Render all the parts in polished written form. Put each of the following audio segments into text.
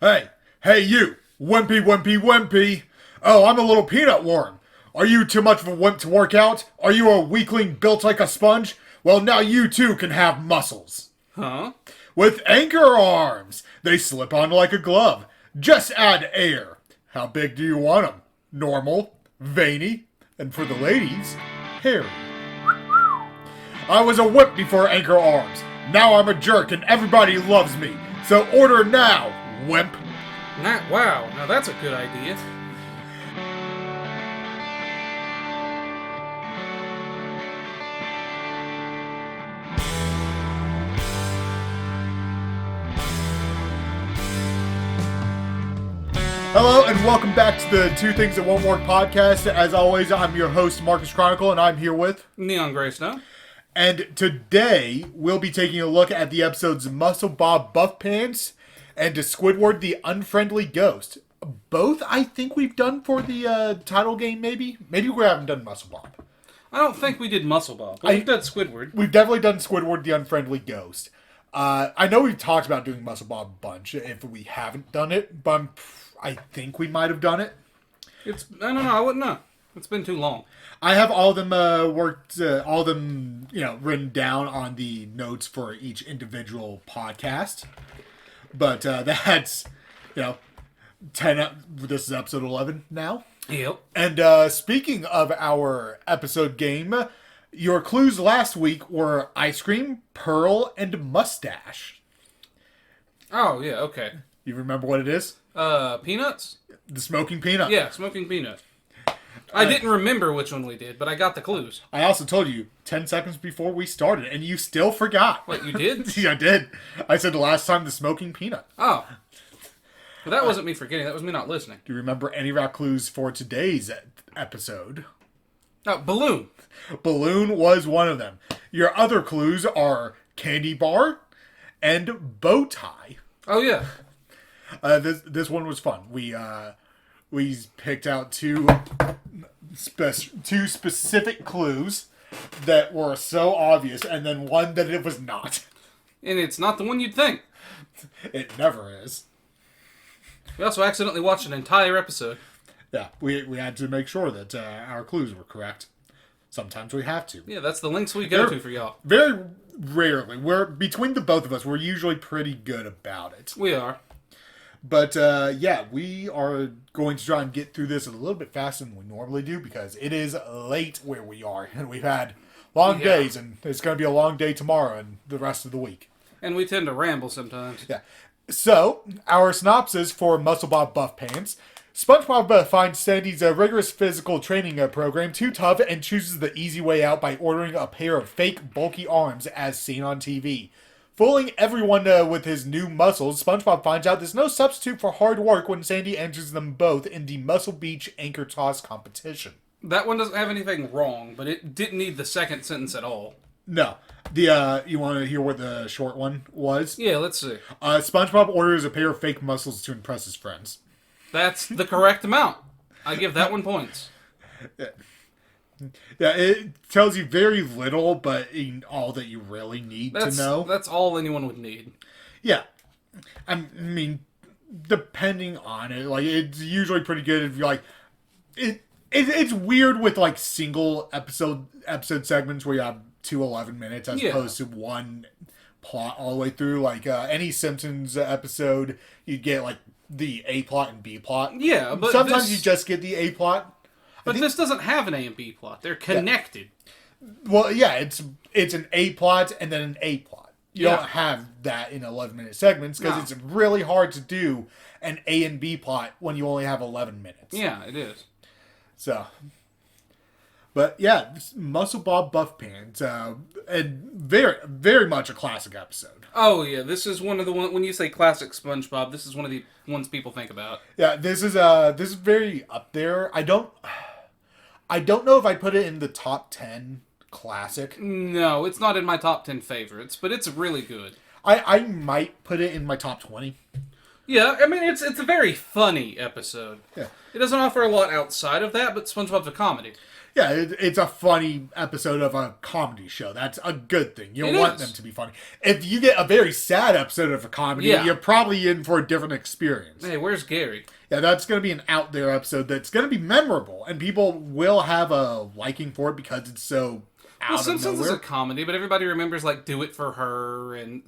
Hey you, wimpy. Oh, I'm a little peanut worm. Are you too much of a wimp to work out? Are you a weakling built like a sponge? Well, now you too can have muscles. Huh? With anchor arms, they slip on like a glove. Just add air. How big do you want them? Normal, veiny, and for the ladies, hairy. I was a wimp before anchor arms. Now I'm a jerk and everybody loves me. So order now, wimp. Wow, now that's a good idea. Hello and welcome back to the Two Things That Won't Work podcast. As always, I'm your host, Marcus Chronicle, and I'm here with Neon Greystone. And today, we'll be taking a look at the episodes Musclebob Buffpants and Squidward The Unfriendly Ghost. Both, I think we've done for the title game, maybe? Maybe we haven't done Musclebob. I don't think we did Musclebob, but we've done Squidward. We've definitely done Squidward The Unfriendly Ghost. I know we've talked about doing Musclebob a bunch if we haven't done it, but I think we might have done it. I don't know, I wouldn't know. It's been too long. I have all of them written down on the notes for each individual podcast. But that's, 10, this is episode 11 now. Yep. And speaking of our episode game, your clues last week were ice cream, pearl, and mustache. Oh, yeah, okay. You remember what it is? Peanuts? The smoking peanut. Yeah, smoking peanut. I didn't remember which one we did, but I got the clues. I also told you 10 seconds before we started, and you still forgot. What, you did? Yeah, I did. I said the last time the smoking peanut. Oh. Well, that wasn't me forgetting. That was me not listening. Do you remember any of our clues for today's episode? Oh, balloon. Balloon was one of them. Your other clues are candy bar and bow tie. Oh, yeah. This one was fun. We picked out two specific clues that were so obvious, and then one that it was not. And it's not the one you'd think. It never is. We also accidentally watched an entire episode. Yeah, we had to make sure that our clues were correct. Sometimes we have to. Yeah, that's the links we go to for y'all. Very rarely. Between the both of us, we're usually pretty good about it. We are. But, we are going to try and get through this a little bit faster than we normally do because it is late where we are. And we've had long days, and it's going to be a long day tomorrow and the rest of the week. And we tend to ramble sometimes. Yeah. So, our synopsis for Musclebob Buffpants. SpongeBob finds Sandy's rigorous physical training program too tough and chooses the easy way out by ordering a pair of fake, bulky arms as seen on TV. Fooling everyone with his new muscles, SpongeBob finds out there's no substitute for hard work when Sandy enters them both in the Muscle Beach anchor toss competition. That one doesn't have anything wrong, but it didn't need the second sentence at all. No. You want to hear what the short one was? Yeah, let's see. SpongeBob orders a pair of fake muscles to impress his friends. That's the correct amount. I give that one points. Yeah, it tells you very little, but all that you really need to know. That's all anyone would need. Yeah. I mean, depending on it, it's usually pretty good if you're it's weird with single episode segments where you have 11 minutes as opposed to one plot all the way through. Any Simpsons episode, you get the A plot and B plot. Yeah, but sometimes you just get the A plot. But this doesn't have an A and B plot. They're connected. Yeah. Well, yeah, it's an A plot and then an A plot. You don't have that in 11-minute segments because it's really hard to do an A and B plot when you only have 11 minutes. Yeah, it is. So, but yeah, Musclebob Buffpants, and very, very much a classic episode. Oh yeah, this is one of the when you say classic SpongeBob, this is one of the ones people think about. Yeah, this is very up there. I don't know if I put it in the top 10 classic. No, it's not in my top 10 favorites, but it's really good. I might put it in my top 20. Yeah, I mean, it's a very funny episode. Yeah. It doesn't offer a lot outside of that, but SpongeBob's a comedy. Yeah, it's a funny episode of a comedy show. That's a good thing. You It want is. them to be funny. If you get a very sad episode of a comedy, Yeah. you're probably in for a different experience. Hey, where's Gary? Yeah, that's going to be an out there episode that's going to be memorable, and people will have a liking for it because it's so out Well, of Simpsons is nowhere. a comedy, but everybody remembers, like, Do It For Her and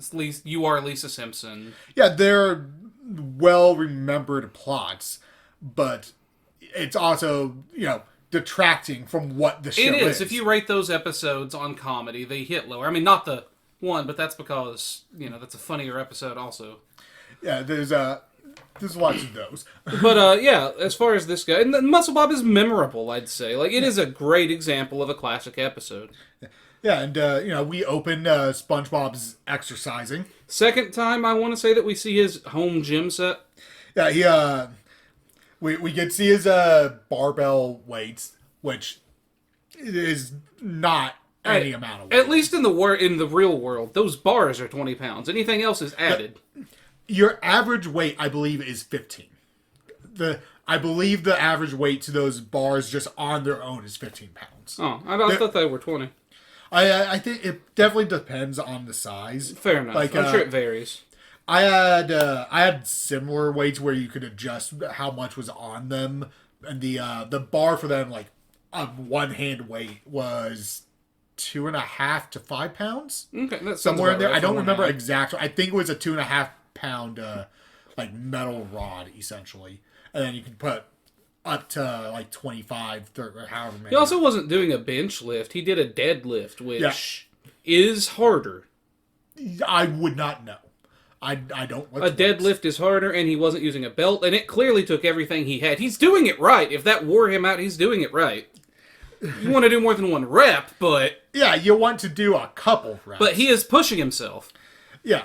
You Are Lisa Simpson. Yeah, they're well-remembered plots, but it's also, detracting from what the show It is. is. If you rate those episodes on comedy, they hit lower. I mean, not the one, but that's because, that's a funnier episode also. Yeah, there's lots of those. But, yeah, as far as this guy, and Muscle Bob is memorable, I'd say. Like, it is a great example of a classic episode. Yeah, and, we open SpongeBob's exercising. Second time, I want to say that we see his home gym set. Yeah, we get to see his barbell weights, which is not any amount of weight. At least in the real world, those bars are 20 pounds. Anything else is added. Your average weight, I believe, is 15. I believe the average weight to those bars just on their own is 15 pounds. Oh, I thought they were 20. I think it definitely depends on the size. Fair enough. I'm sure it varies. I had similar weights where you could adjust how much was on them, and the bar for them, like a one hand weight, was 2.5 to 5 pounds. Okay, that's Somewhere in there. I don't remember exactly. exactly. I think it was a 2.5 pound like metal rod essentially, and then you can put up to like 25, 30, or however many. He also wasn't doing a bench lift. He did a deadlift, which is harder. I would not know. I don't. A deadlift is harder, and he wasn't using a belt, and it clearly took everything he had. He's doing it right. If that wore him out, he's doing it right. You want to do more than one rep, but... Yeah, you want to do a couple reps. But he is pushing himself. Yeah.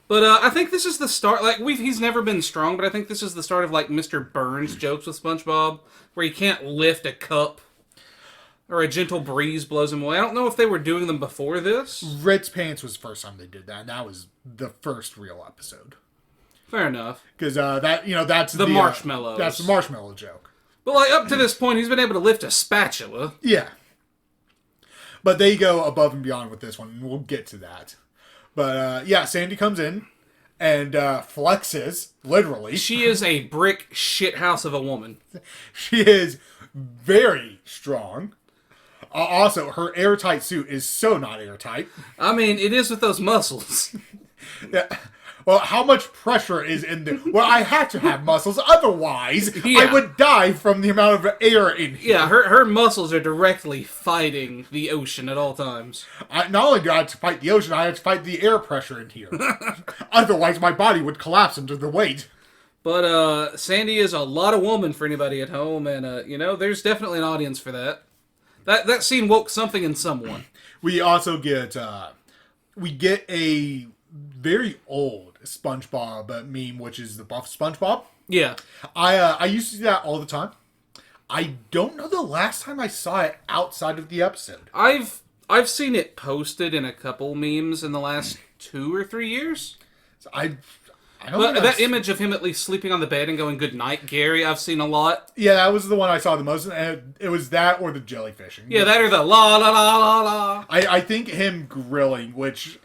But I think this is the start. Like, he's never been strong, but I think this is the start of, like, Mr. Burns jokes with SpongeBob, where he can't lift a cup, or a gentle breeze blows him away. I don't know if they were doing them before this. Ritz Pants was the first time they did that, and that was the first real episode. Fair enough. Because that's The marshmallows. That's the marshmallow joke. But, like, up to this point, he's been able to lift a spatula. Yeah. But they go above and beyond with this one, and we'll get to that. But, yeah, Sandy comes in and flexes, literally. She is a brick shithouse of a woman. She is very strong. Also, her airtight suit is so not airtight. I mean, it is with those muscles. Yeah. Well, how much pressure is in there? Well, I have to have muscles, otherwise I would die from the amount of air in here. Yeah, her muscles are directly fighting the ocean at all times. Not only do I have to fight the ocean, I have to fight the air pressure in here. Otherwise, my body would collapse under the weight. But Sandy is a lot of woman for anybody at home, and there's definitely an audience for that. That scene woke something in someone. We also get a very old SpongeBob meme, which is the buff SpongeBob. Yeah. I used to see that all the time. I don't know the last time I saw it outside of the episode. I've seen it posted in a couple memes in the last 2 or 3 years. I don't But think that image of him at least sleeping on the bed and going, "Good night, Gary," I've seen a lot. Yeah, that was the one I saw the most. And it was that or the jellyfishing. Yeah, that or the la la la la la. I think him grilling, which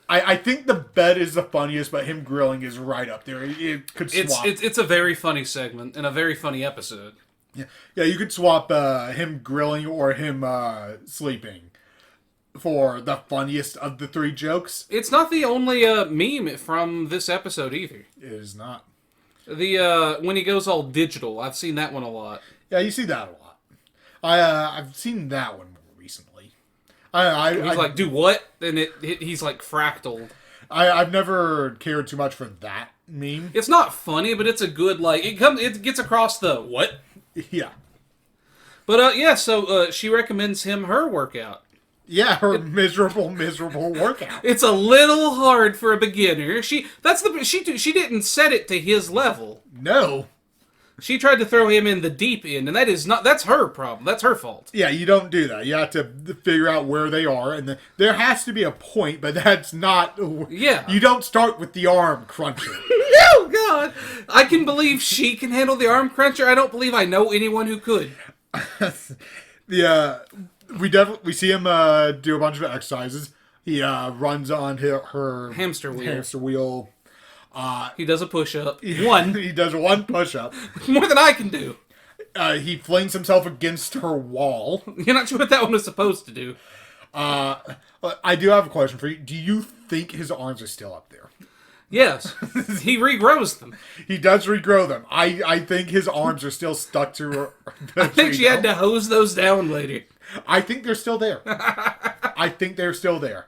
I think the bed is the funniest, but him grilling is right up there. It could swap. It's a very funny segment and a very funny episode. Yeah, you could swap him grilling or him sleeping for the funniest of the 3 jokes. It's not the only meme from this episode either. It is not. The when he goes all digital, I've seen that one a lot. Yeah, you see that a lot. I've seen that one more recently. He's like, "Do what?" And he's like fractal. I've never cared too much for that meme. It's not funny, but it's a good it gets across the what. Yeah. But yeah, so she recommends him her workout. Yeah, her miserable workout. It's a little hard for a beginner. She didn't set it to his level. No. She tried to throw him in the deep end, and that's her problem. That's her fault. Yeah, you don't do that. You have to figure out where they are, and there has to be a point, but that's not... Yeah. You don't start with the arm cruncher. Oh, God. I can believe she can handle the arm cruncher. I don't believe I know anyone who could. We see him do a bunch of exercises. He runs on her Hamster wheel. Hamster wheel. He does a push-up. One. He does one push-up. More than I can do. He flings himself against her wall. You're not sure what that one was supposed to do. I do have a question for you. Do you think his arms are still up there? Yes. He regrows them. He does regrow them. I think his arms are still stuck to her. I think she had to hose those down later. I think they're still there. I think they're still there.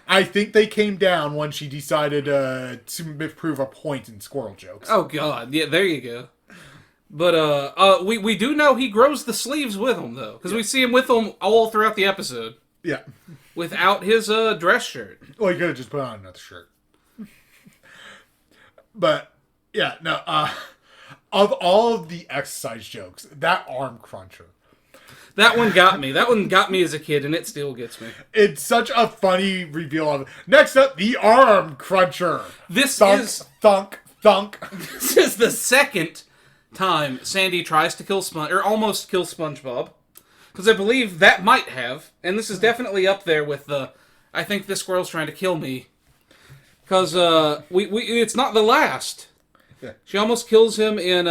I think they came down when she decided to prove a point in squirrel jokes. Oh, God. Yeah, there you go. But we do know he grows the sleeves with them, though. Because we see him with them all throughout the episode. Yeah. Without his dress shirt. Well, he could have just put on another shirt. But, yeah, no. Of all of the exercise jokes, that arm cruncher. That one got me. That one got me as a kid, and it still gets me. It's such a funny reveal of it. Next up, the arm cruncher. This thunk. This is the second time Sandy tries to kill or almost kill SpongeBob. Because I believe that might have, and this is definitely up there with the, I think this squirrel's trying to kill me. Because it's not the last. Yeah. She almost kills him in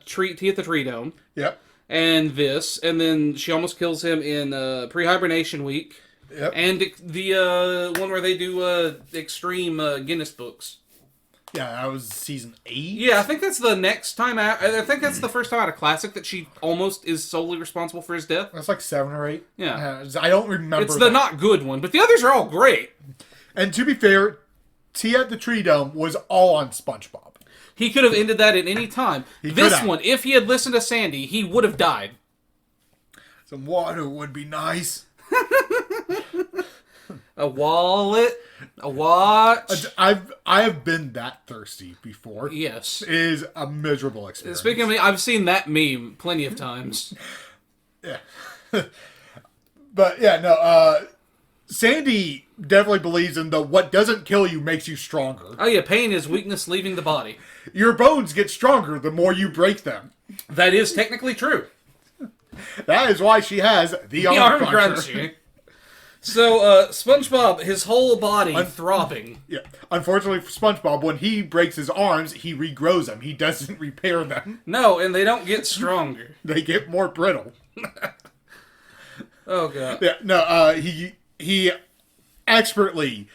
Tea at the Tree Dome. Yep. And then she almost kills him in Pre-Hibernation Week. Yep. And the one where they do extreme Guinness books. Yeah, that was season 8. Yeah, I think that's the next time out. I think that's the first time out of Classic that she almost is solely responsible for his death. That's like 7 or 8. Yeah. I don't remember. It's the not good one, but the others are all great. And to be fair, Tea at the Tree Dome was all on SpongeBob. He could have ended that at any time. This one, if he had listened to Sandy, he would have died. Some water would be nice. A wallet, a watch. I have been that thirsty before. Yes. It is a miserable experience. Speaking of me, I've seen that meme plenty of times. Yeah. But yeah, no, Sandy definitely believes in the what doesn't kill you makes you stronger. Oh yeah, pain is weakness leaving the body. Your bones get stronger the more you break them. That is technically true. That is why she has the arm cruncher. So, SpongeBob, his whole body throbbing. Yeah. Unfortunately for SpongeBob, when he breaks his arms, he regrows them. He doesn't repair them. No, and they don't get stronger. They get more brittle. Oh, God. Yeah, no, he expertly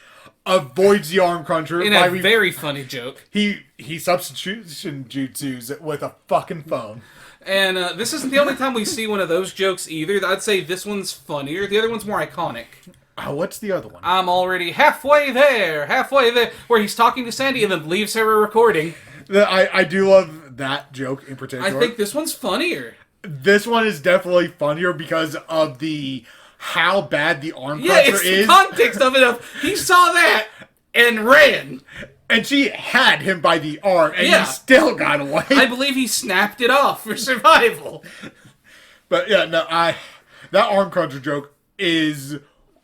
avoids the arm cruncher. In a very funny joke. He substitution jutsus with a fucking phone. And this isn't the only time we see one of those jokes either. I'd say this one's funnier. The other one's more iconic. What's the other one? I'm already halfway there, where he's talking to Sandy and then leaves her a recording. I do love that joke in particular. I think this one's funnier. This one is definitely funnier because of how bad the arm cruncher Yeah, it's is. the context of it. He saw that and ran. And she had him by the arm, and he still got away. I believe he snapped it off for survival. But yeah, no, that arm cruncher joke is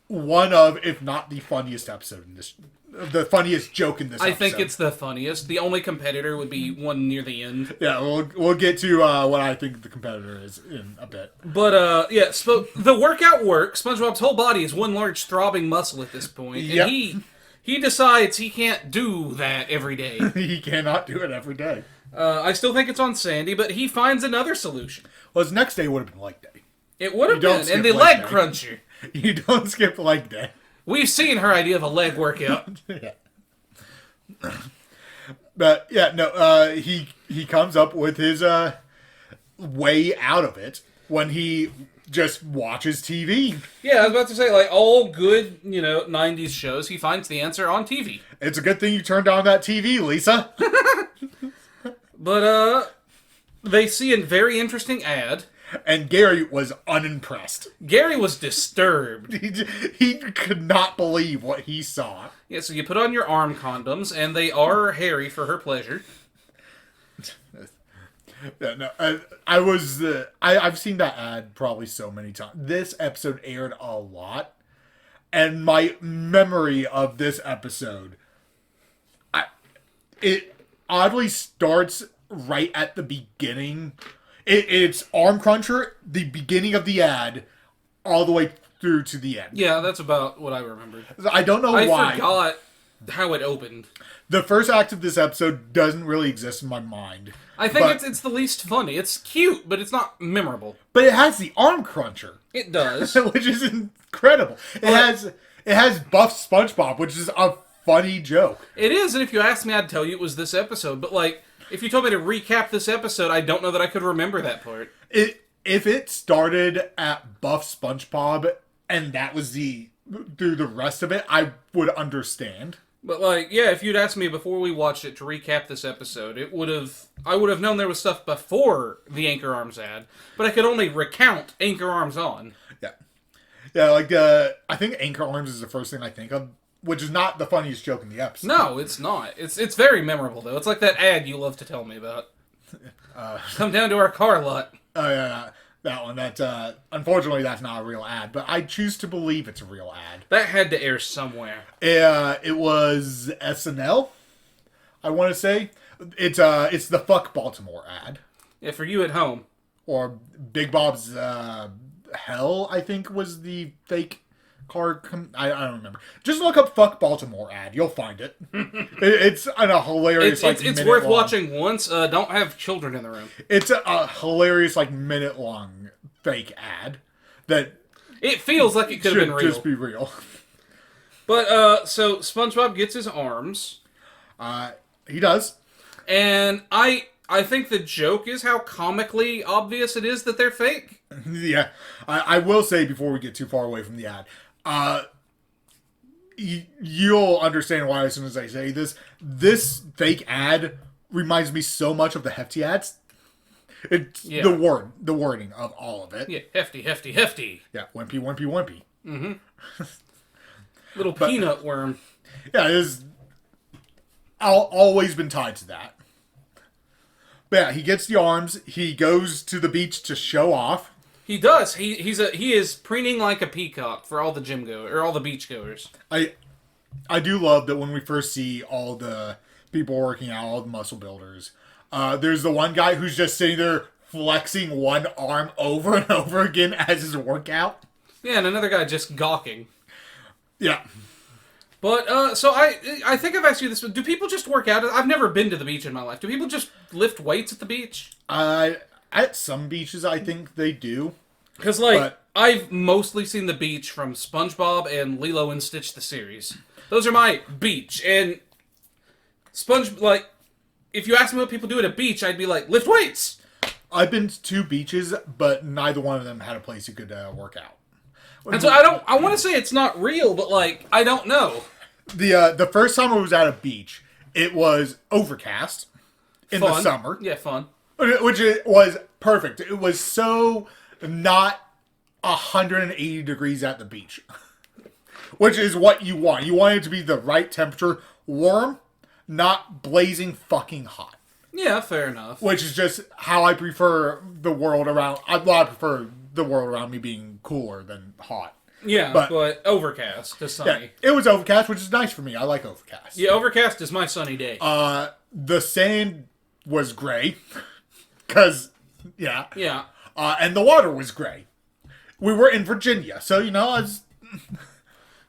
one of, if not the funniest episode in this, the funniest joke in this episode. I think it's the funniest. The only competitor would be one near the end. Yeah, we'll get to what I think the competitor is in a bit. But the workout works. SpongeBob's whole body is one large throbbing muscle at this point, and he decides he can't do that every day. He cannot do it every day. I still think it's on Sandy, but he finds another solution. Well, his next day would have been leg day. It would have been, and the leg cruncher. You don't skip leg day. We've seen her idea of a leg workout. Yeah. But yeah, no, he comes up with his way out of it when he just watches TV. Yeah, I was about to say, like all good, 90s shows, he finds the answer on TV. It's a good thing you turned on that TV, Lisa. But they see a very interesting ad. And Gary was unimpressed. Gary was disturbed. He could not believe what he saw. Yeah, so you put on your arm condoms, and they are hairy for her pleasure. Yeah, no, I've seen that ad probably so many times. This episode aired a lot, and my memory of this episode, it oddly starts right at the beginning. It's arm cruncher, the beginning of the ad, all the way through to the end. Yeah, that's about what I remembered. I don't know why. I forgot how it opened. The first act of this episode doesn't really exist in my mind. I think it's the least funny. It's cute, but it's not memorable. But it has the arm cruncher. It does. Which is incredible. It has Buff SpongeBob, which is a funny joke. It is, and if you asked me, I'd tell you it was this episode. But, like, if you told me to recap this episode, I don't know that I could remember that part. If it started at Buff SpongeBob and that was through the rest of it, I would understand. But, like, yeah, if you'd asked me before we watched it to recap this episode, I would have known there was stuff before the Anchor Arms ad, but I could only recount Anchor Arms on. Yeah. Yeah, like, I think Anchor Arms is the first thing I think of, which is not the funniest joke in the episode. No, it's not. It's very memorable, though. It's like that ad you love to tell me about. Come down to our car lot. Oh, yeah. That one. Unfortunately, that's not a real ad, but I choose to believe it's a real ad. That had to air somewhere. It was SNL, I want to say. It's the Fuck Baltimore ad. Yeah, for you at home. Or Big Bob's Hell, I think, was the fake car. I don't remember. Just look up Fuck Baltimore ad. You'll find it. It's a hilarious, it's worth watching once. Don't have children in the room. It's a hilarious, minute-long fake ad that... It feels like it could have been real. Just be real. But, so, SpongeBob gets his arms. He does. And I think the joke is how comically obvious it is that they're fake. Yeah. I will say, before we get too far away from the ad, you'll understand why as soon as I say this. This fake ad reminds me so much of the Hefty ads. It's the wording of all of it. Yeah, hefty, hefty, hefty. Yeah, wimpy, wimpy, wimpy. Mm-hmm. Little peanut worm. Yeah, it is. Always been tied to that. But yeah, he gets the arms. He goes to the beach to show off. He does. He is preening like a peacock for all the all the beach goers. I do love that when we first see all the people working out, all the muscle builders. There's the one guy who's just sitting there flexing one arm over and over again as his workout. Yeah, and another guy just gawking. Yeah. But, so I think I've asked you this, but do people just work out? I've never been to the beach in my life. Do people just lift weights at the beach? At some beaches, I think they do. Because, I've mostly seen the beach from SpongeBob and Lilo and Stitch the series. Those are my beach. And if you ask me what people do at a beach, I'd be like, lift weights! I've been to 2 beaches, but neither one of them had a place you could work out. And so I want to say it's not real, but, I don't know. The first time I was at a beach, it was overcast in the summer. Yeah, fun. Which was perfect. It was so not 180 degrees at the beach. Which is what you want. You want it to be the right temperature. Warm, not blazing fucking hot. Yeah, fair enough. Which is just how I prefer the world around... I prefer the world around me being cooler than hot. Yeah, but overcast to sunny. Yeah, it was overcast, which is nice for me. I like overcast. Yeah, overcast is my sunny day. The sand was gray. Because, yeah. Yeah. And the water was gray. We were in Virginia, so, I was...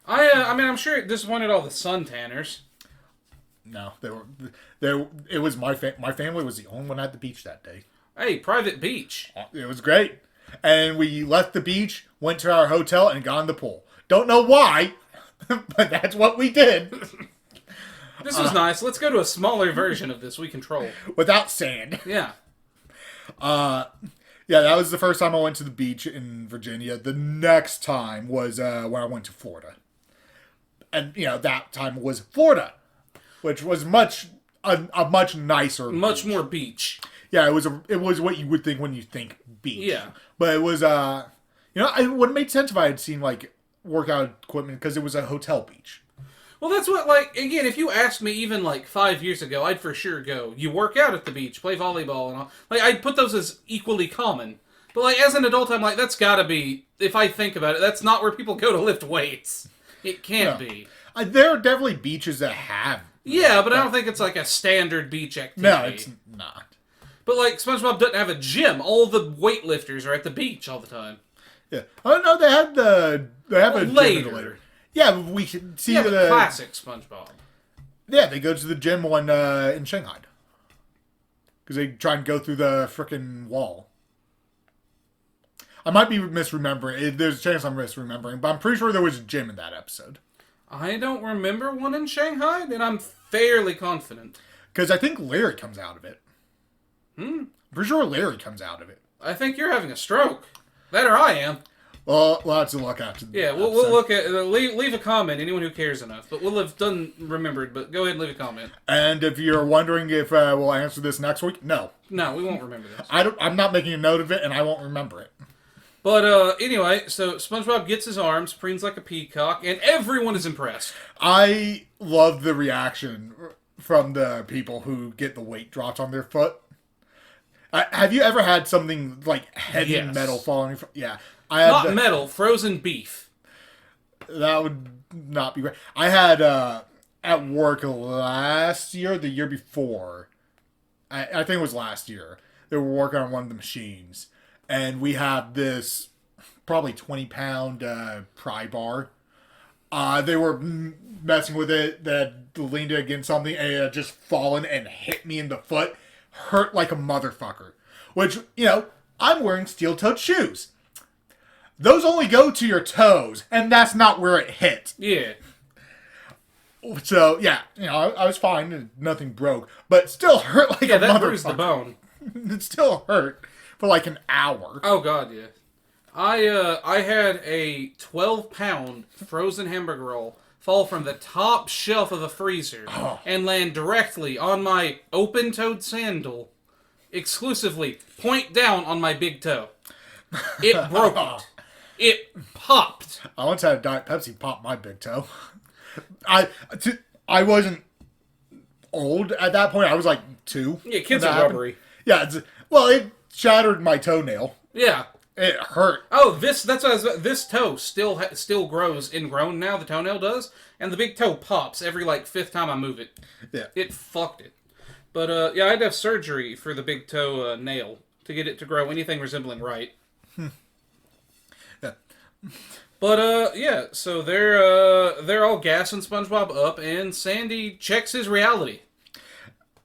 I'm sure it disappointed all the suntanners. No, it was my family was the only one at the beach that day. Hey, private beach. It was great. And we left the beach, went to our hotel, and got in the pool. Don't know why, but that's what we did. This was nice. Let's go to a smaller version of this we control. Without sand. Yeah. Yeah, that was the first time I went to the beach in Virginia. The next time was when I went to Florida. And, that time was Florida, which was a much nicer Much beach. more beach. Yeah, it was what you would think when you think beach. Yeah. But it was, it would have made sense if I had seen, workout equipment, because it was a hotel beach. Well, that's what, again, if you asked me even, 5 years ago, I'd for sure go, you work out at the beach, play volleyball, and all. I'd put those as equally common. But, as an adult, I'm like, that's gotta be, if I think about it, that's not where people go to lift weights. It can't be. There are definitely beaches that have. Yeah, but I don't think it's, a standard beach activity. No, it's not. But, SpongeBob doesn't have a gym. All the weightlifters are at the beach all the time. Yeah. Oh no, they have a gym later. Yeah, we can see Yeah, the but classic SpongeBob. Yeah, they go to the gym one in Shanghai because they try and go through the frickin' wall. I might be misremembering. There's a chance I'm misremembering, but I'm pretty sure there was a gym in that episode. I don't remember one in Shanghai, and I'm fairly confident. Because I think Larry comes out of it. I'm pretty sure Larry comes out of it. I think you're having a stroke. That or I am. Well, we'll have to look after the Yeah, we'll look at... leave a comment, anyone who cares enough. But we'll have remembered, but go ahead and leave a comment. And if you're wondering if we'll answer this next week, no. No, we won't remember this. I'm not making a note of it, and I won't remember it. But anyway, so SpongeBob gets his arms, preens like a peacock, and everyone is impressed. I love the reaction from the people who get the weight dropped on their foot. Have you ever had something like heavy metal falling? Yeah. Not metal, frozen beef. That would not be right. I had at work last year, the year before. I think it was last year. They were working on one of the machines. And we had this probably 20-pound pry bar. They were messing with it. They leaned it against something and it had just fallen and hit me in the foot. Hurt like a motherfucker. Which, I'm wearing steel-toed shoes. Those only go to your toes, and that's not where it hit. Yeah. So, yeah, I was fine and nothing broke. But it still hurt like a motherfucker. Yeah, that bruised the bone. It still hurt for like an hour. Oh, God, yeah. I had a 12-pound frozen hamburger roll fall from the top shelf of the freezer and land directly on my open-toed sandal, exclusively point down on my big toe. It broke it. It popped. I once had a Diet Pepsi pop my big toe. I wasn't old at that point. I was like 2. Yeah, kids are rubbery. Yeah, it shattered my toenail. Yeah. It hurt. Oh, this toe still grows ingrown now, the toenail does, and the big toe pops every, 5th time I move it. Yeah. It fucked it. But, I had to have surgery for the big toe nail to get it to grow anything resembling right. Yeah. But, so they're all gassing SpongeBob up, and Sandy checks his reality.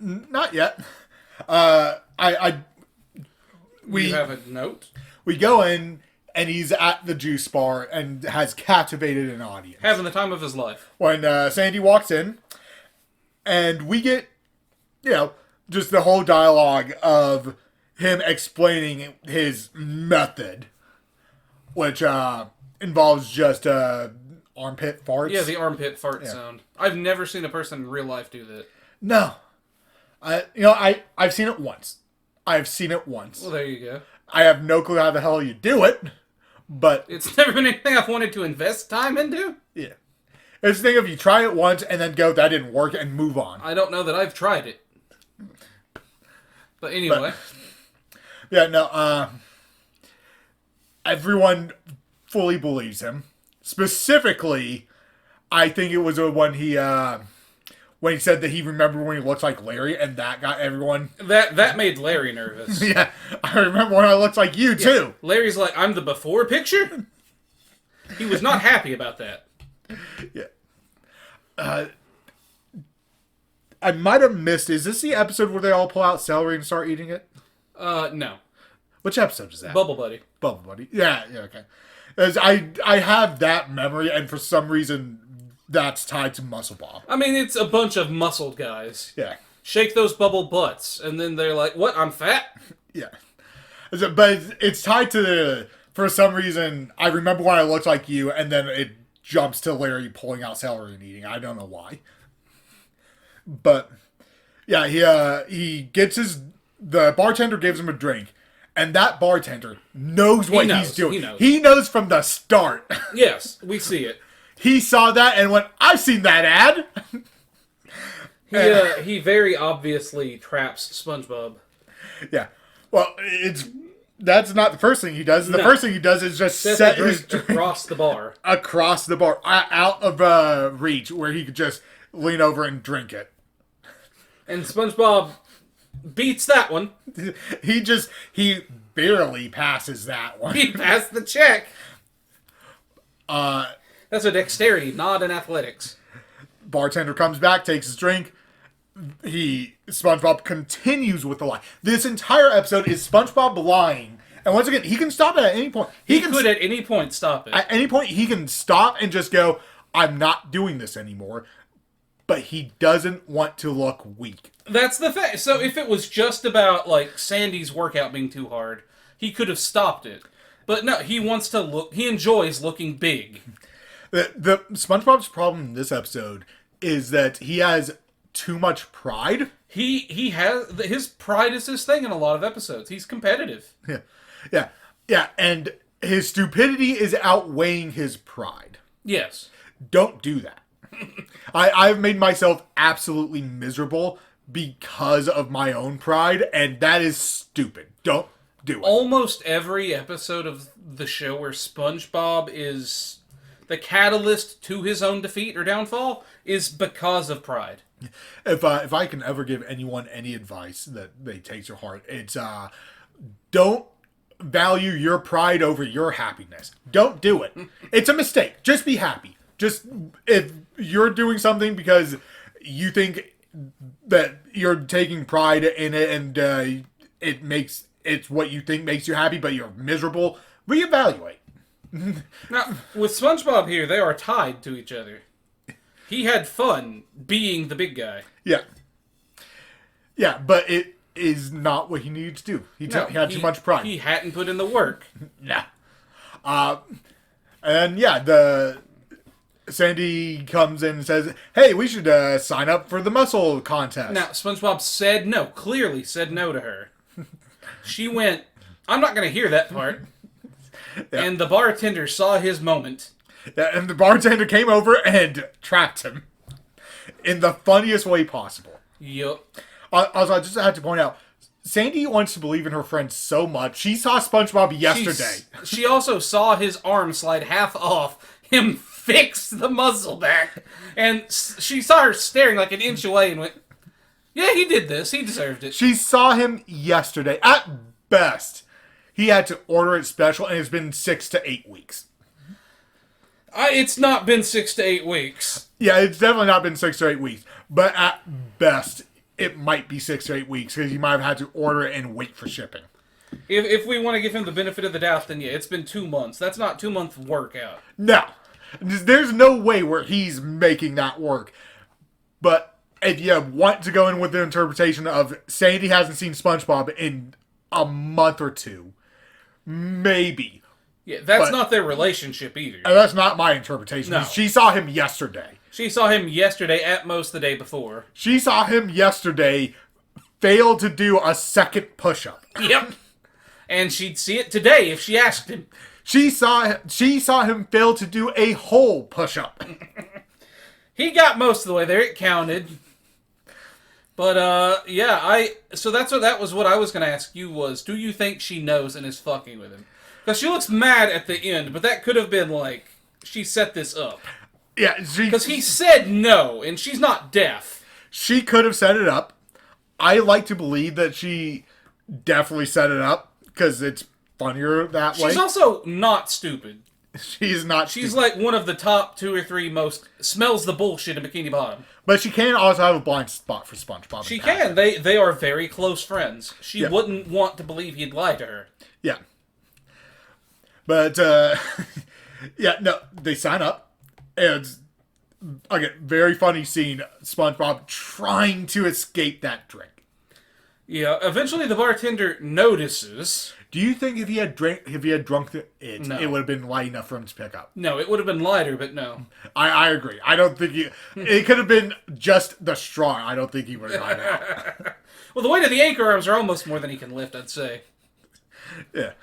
Not yet. We have a note? We go in, and he's at the juice bar and has captivated an audience. Having the time of his life. When Sandy walks in, and we get, just the whole dialogue of him explaining his method, which involves just armpit farts. Yeah, the armpit fart sound. I've never seen a person in real life do that. No. I've seen it once. I've seen it once. Well, there you go. I have no clue how the hell you do it, but... It's never been anything I've wanted to invest time into. Yeah. It's the thing if you try it once and then go, that didn't work, and move on. I don't know that I've tried it. But anyway. Everyone fully believes him. Specifically, I think it was when he said that he remembered when he looked like Larry, and that got everyone... That made Larry nervous. Yeah, I remember when I looked like you, too. Larry's like, I'm the before picture? He was not happy about that. Yeah. I might have missed... Is this the episode where they all pull out celery and start eating it? No. Which episode is that? Bubble Buddy. Bubble Buddy. Yeah, okay. As I have that memory, and for some reason... That's tied to Muscle Bob. I mean, it's a bunch of muscled guys. Yeah. Shake those bubble butts. And then they're like, what, I'm fat? Yeah. But it's tied to for some reason, I remember when I looked like you, and then it jumps to Larry pulling out celery and eating. I don't know why. But, yeah, he gets the bartender gives him a drink. And that bartender knows what he's doing. He knows from the start. Yes, we see it. He saw that and went, I've seen that ad. He very obviously traps SpongeBob. Yeah. Well, that's not the first thing he does. The first thing he does is just set his drink across the bar. Across the bar. Out of reach where he could just lean over and drink it. And SpongeBob beats that one. He barely passes that one. He passed the check. That's a dexterity, not an athletics. Bartender comes back, takes his drink. SpongeBob continues with the lie. This entire episode is SpongeBob lying. And once again, he can stop it at any point. He could at any point stop it. At any point, he can stop and just go, I'm not doing this anymore. But he doesn't want to look weak. That's the thing. So if it was just about, like, Sandy's workout being too hard, he could have stopped it. But no, he wants to look... He enjoys looking big. The SpongeBob's problem in this episode is that he has too much pride. He has... His pride is his thing in a lot of episodes. He's competitive. Yeah, and his stupidity is outweighing his pride. Yes. Don't do that. I've made myself absolutely miserable because of my own pride, and that is stupid. Don't do it. Almost every episode of the show where SpongeBob is the catalyst to his own defeat or downfall is because of pride. If I can ever give anyone any advice that they take to heart, it's don't value your pride over your happiness. Don't do it. It's a mistake. Just be happy. Just if you're doing something because you think that you're taking pride in it and it's what you think makes you happy, but you're miserable, reevaluate. Now, with SpongeBob here, they are tied to each other. He had fun being the big guy. Yeah, but it is not what he needed to do. He had too much pride. He hadn't put in the work. Nah. And yeah, Sandy comes in and says, hey, we should sign up for the muscle contest. Now, SpongeBob said no, clearly said no to her. She went, I'm not going to hear that part. Yeah. And the bartender saw his moment. Yeah, and the bartender came over and trapped him in the funniest way possible. Yup. Also, I just had to point out, Sandy wants to believe in her friend so much. She saw SpongeBob yesterday. She also saw his arm slide half off, him fix the muzzle back, and she saw her staring like an inch away and went, yeah, he did this. He deserved it. She saw him yesterday. At best, he had to order it special, and it's been 6 to 8 weeks. It's not been 6 to 8 weeks. Yeah, it's definitely not been 6 to 8 weeks. But at best, it might be 6 to 8 weeks, because you might have had to order it and wait for shipping. If we want to give him the benefit of the doubt, then yeah, it's been 2 months. That's not 2 month workout. No. There's no way where he's making that work. But if you want to go in with the interpretation of Sandy hasn't seen SpongeBob in a month or two, maybe. Yeah, that's not their relationship either. And that's not my interpretation. No. She saw him yesterday. She saw him yesterday, at most the day before. She saw him yesterday fail to do a second push-up. Yep. And she'd see it today if she asked him. She saw him fail to do a whole push-up. He got most of the way there. It counted. But, yeah, so that was what I was going to ask you was, do you think she knows and is fucking with him? Because she looks mad at the end, but that could have been like, she set this up. Yeah, because he said no, and she's not deaf. She could have set it up. I like to believe that she definitely set it up, because it's funnier that way. She's also not stupid. She's not She's stupid. like one of the top 2 or 3 most smells the bullshit in Bikini Bottom. But she can also have a blind spot for SpongeBob. She can. They are very close friends. She wouldn't want to believe he'd lie to her. Yeah. But, yeah, no, they sign up. And, again, very funny scene. SpongeBob trying to escape that drink. Yeah, eventually the bartender notices. Do you think if he had drunk it, No. it would have been light enough for him to pick up? No, it would have been lighter, but no. I agree. I don't think it could have been just the straw. I don't think he would have gotten out. Well, the weight of the anchor arms are almost more than he can lift, I'd say. Yeah.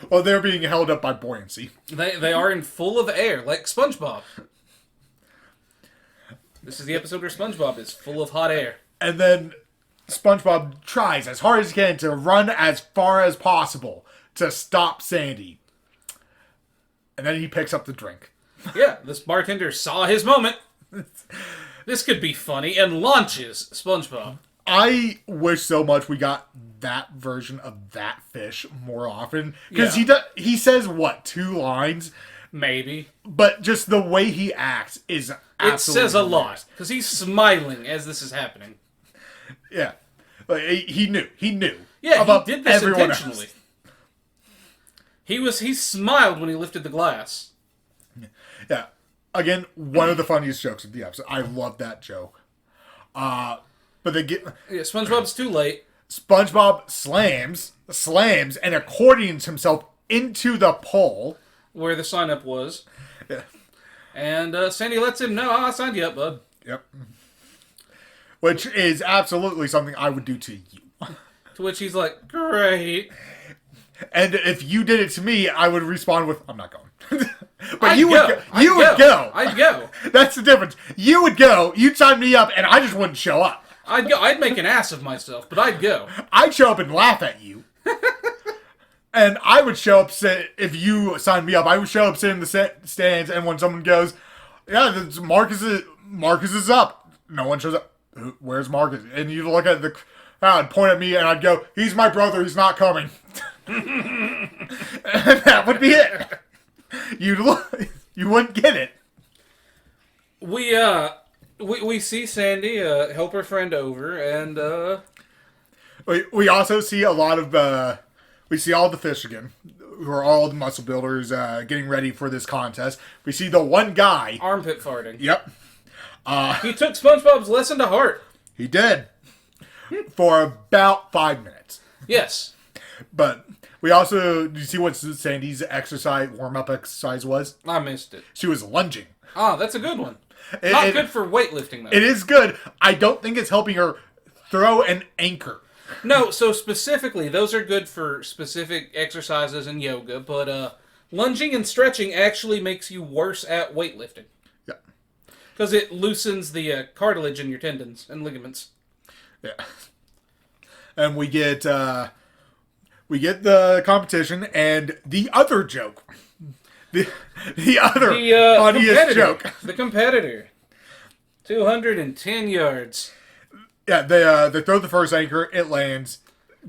Well, they're being held up by buoyancy. They are in full of air, like SpongeBob. This is the episode where SpongeBob is full of hot air. And then SpongeBob tries as hard as he can to run as far as possible to stop Sandy. And then he picks up the drink. Yeah, this bartender saw his moment. This could be funny, and launches SpongeBob. I wish so much we got that version of that fish more often. Because he says, what, 2 lines? Maybe. But just the way he acts is absolutely It says a lot. hilarious. Because he's smiling as this is happening. Yeah. Like, he knew. He knew. Yeah, about he did this everyone intentionally. He smiled when he lifted the glass. Yeah. Again, one of the funniest jokes of the episode. I love that joke. But they get... Yeah, SpongeBob's too late. SpongeBob slams, and accordions himself into the pole. Where the sign-up was. Yeah. And Sandy lets him know, I signed you up, bud. Yep. Which is absolutely something I would do to you. To which he's like, great. And if you did it to me, I would respond with, I'm not going. But I'd you would go. You would go. I'd go. That's the difference. You would go, you'd sign me up, and I just wouldn't show up. I'd go. I'd make an ass of myself, but I'd go. I'd show up and laugh at you. And I would show up, if you signed me up, I would show up, sit in the stands, and when someone goes, yeah, Marcus is up. No one shows up. Where's Marcus? And you look at the crowd, point at me, and I'd go, he's my brother, he's not coming. And that would be it. You wouldn't get it. We see Sandy help her friend over, and we also see a lot of we see all the fish again, who are all the muscle builders getting ready for this contest. We see the one guy armpit farting. Yep. He took SpongeBob's lesson to heart. He did for about 5 minutes. Yes. But we also, do you see what Sandy's warm-up exercise was? I missed it. She was lunging. Ah, that's a good one. Not good for weightlifting, though. It is good. I don't think it's helping her throw an anchor. No, so specifically, those are good for specific exercises and yoga, but lunging and stretching actually makes you worse at weightlifting. Yeah. Because it loosens the cartilage in your tendons and ligaments. Yeah. And we get the competition and the other joke. The other funniest joke. The competitor. 210 yards. Yeah, they throw the first anchor, it lands,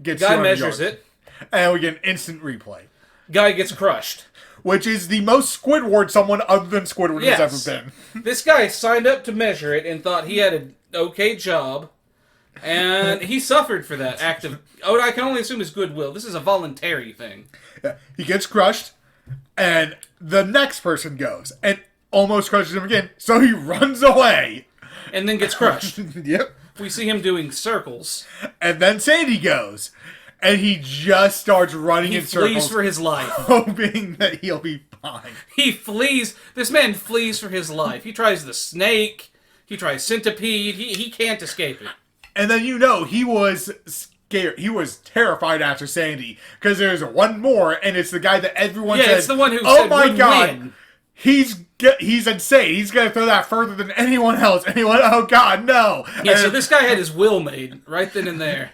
gets Guy 200 measures yards, it. and we get an instant replay. Guy gets crushed. Which is the most Squidward someone other than Squidward has ever been. This guy signed up to measure it and thought he had an okay job, and he suffered for that act of, I can only assume is goodwill. This is a voluntary thing. Yeah, he gets crushed, and the next person goes, and almost crushes him again, so he runs away. And then gets crushed. Yep. We see him doing circles. And then Sandy goes, and he just starts running in circles. He flees for his life. Hoping that he'll be fine. He flees. This man flees for his life. He tries the snake. He tries centipede. He can't escape it. And then he was scared. He was terrified after Sandy. Because there's one more, and it's the guy that everyone says, it's the one who oh said my God, win. He's insane. He's going to throw that further than anyone else. And he went, oh God, no. Yeah, and so this guy had his will made right then and there.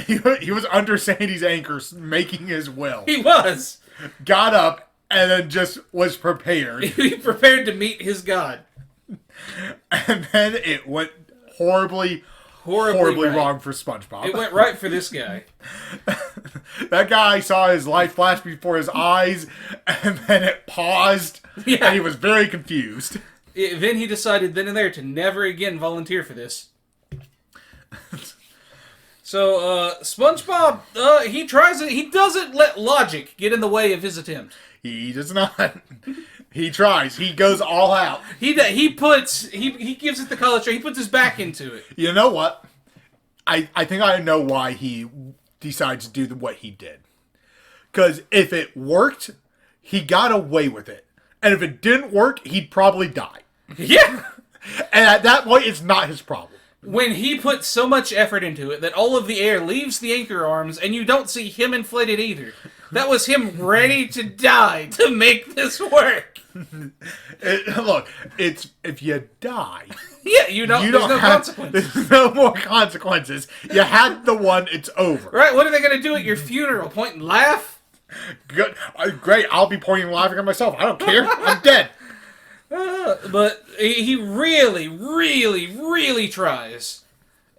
He was under Sandy's anchors, making his will. He was. Got up, and then just was prepared. He prepared to meet his God. And then it went horribly right. wrong for SpongeBob. It went right for this guy. That guy saw his life flash before his eyes, and then it paused, and he was very confused. Then he decided then and there to never again volunteer for this. So, SpongeBob, he tries it. He doesn't let logic get in the way of his attempt. He does not. He tries. He goes all out. He gives it the college try. He puts his back into it. You know what? I think I know why he decided to do what he did. Because if it worked, he got away with it. And if it didn't work, he'd probably die. Yeah! And at that point, it's not his problem. When he put so much effort into it that all of the air leaves the anchor arms and you don't see him inflated either. That was him ready to die to make this work. Look, it's if you die. Yeah, there's no consequences. There's no more consequences. You had the one, it's over. Right, what are they going to do at your funeral? Point and laugh? Good. Great, I'll be pointing and laughing at myself. I don't care. I'm dead. But he really, really, really tries.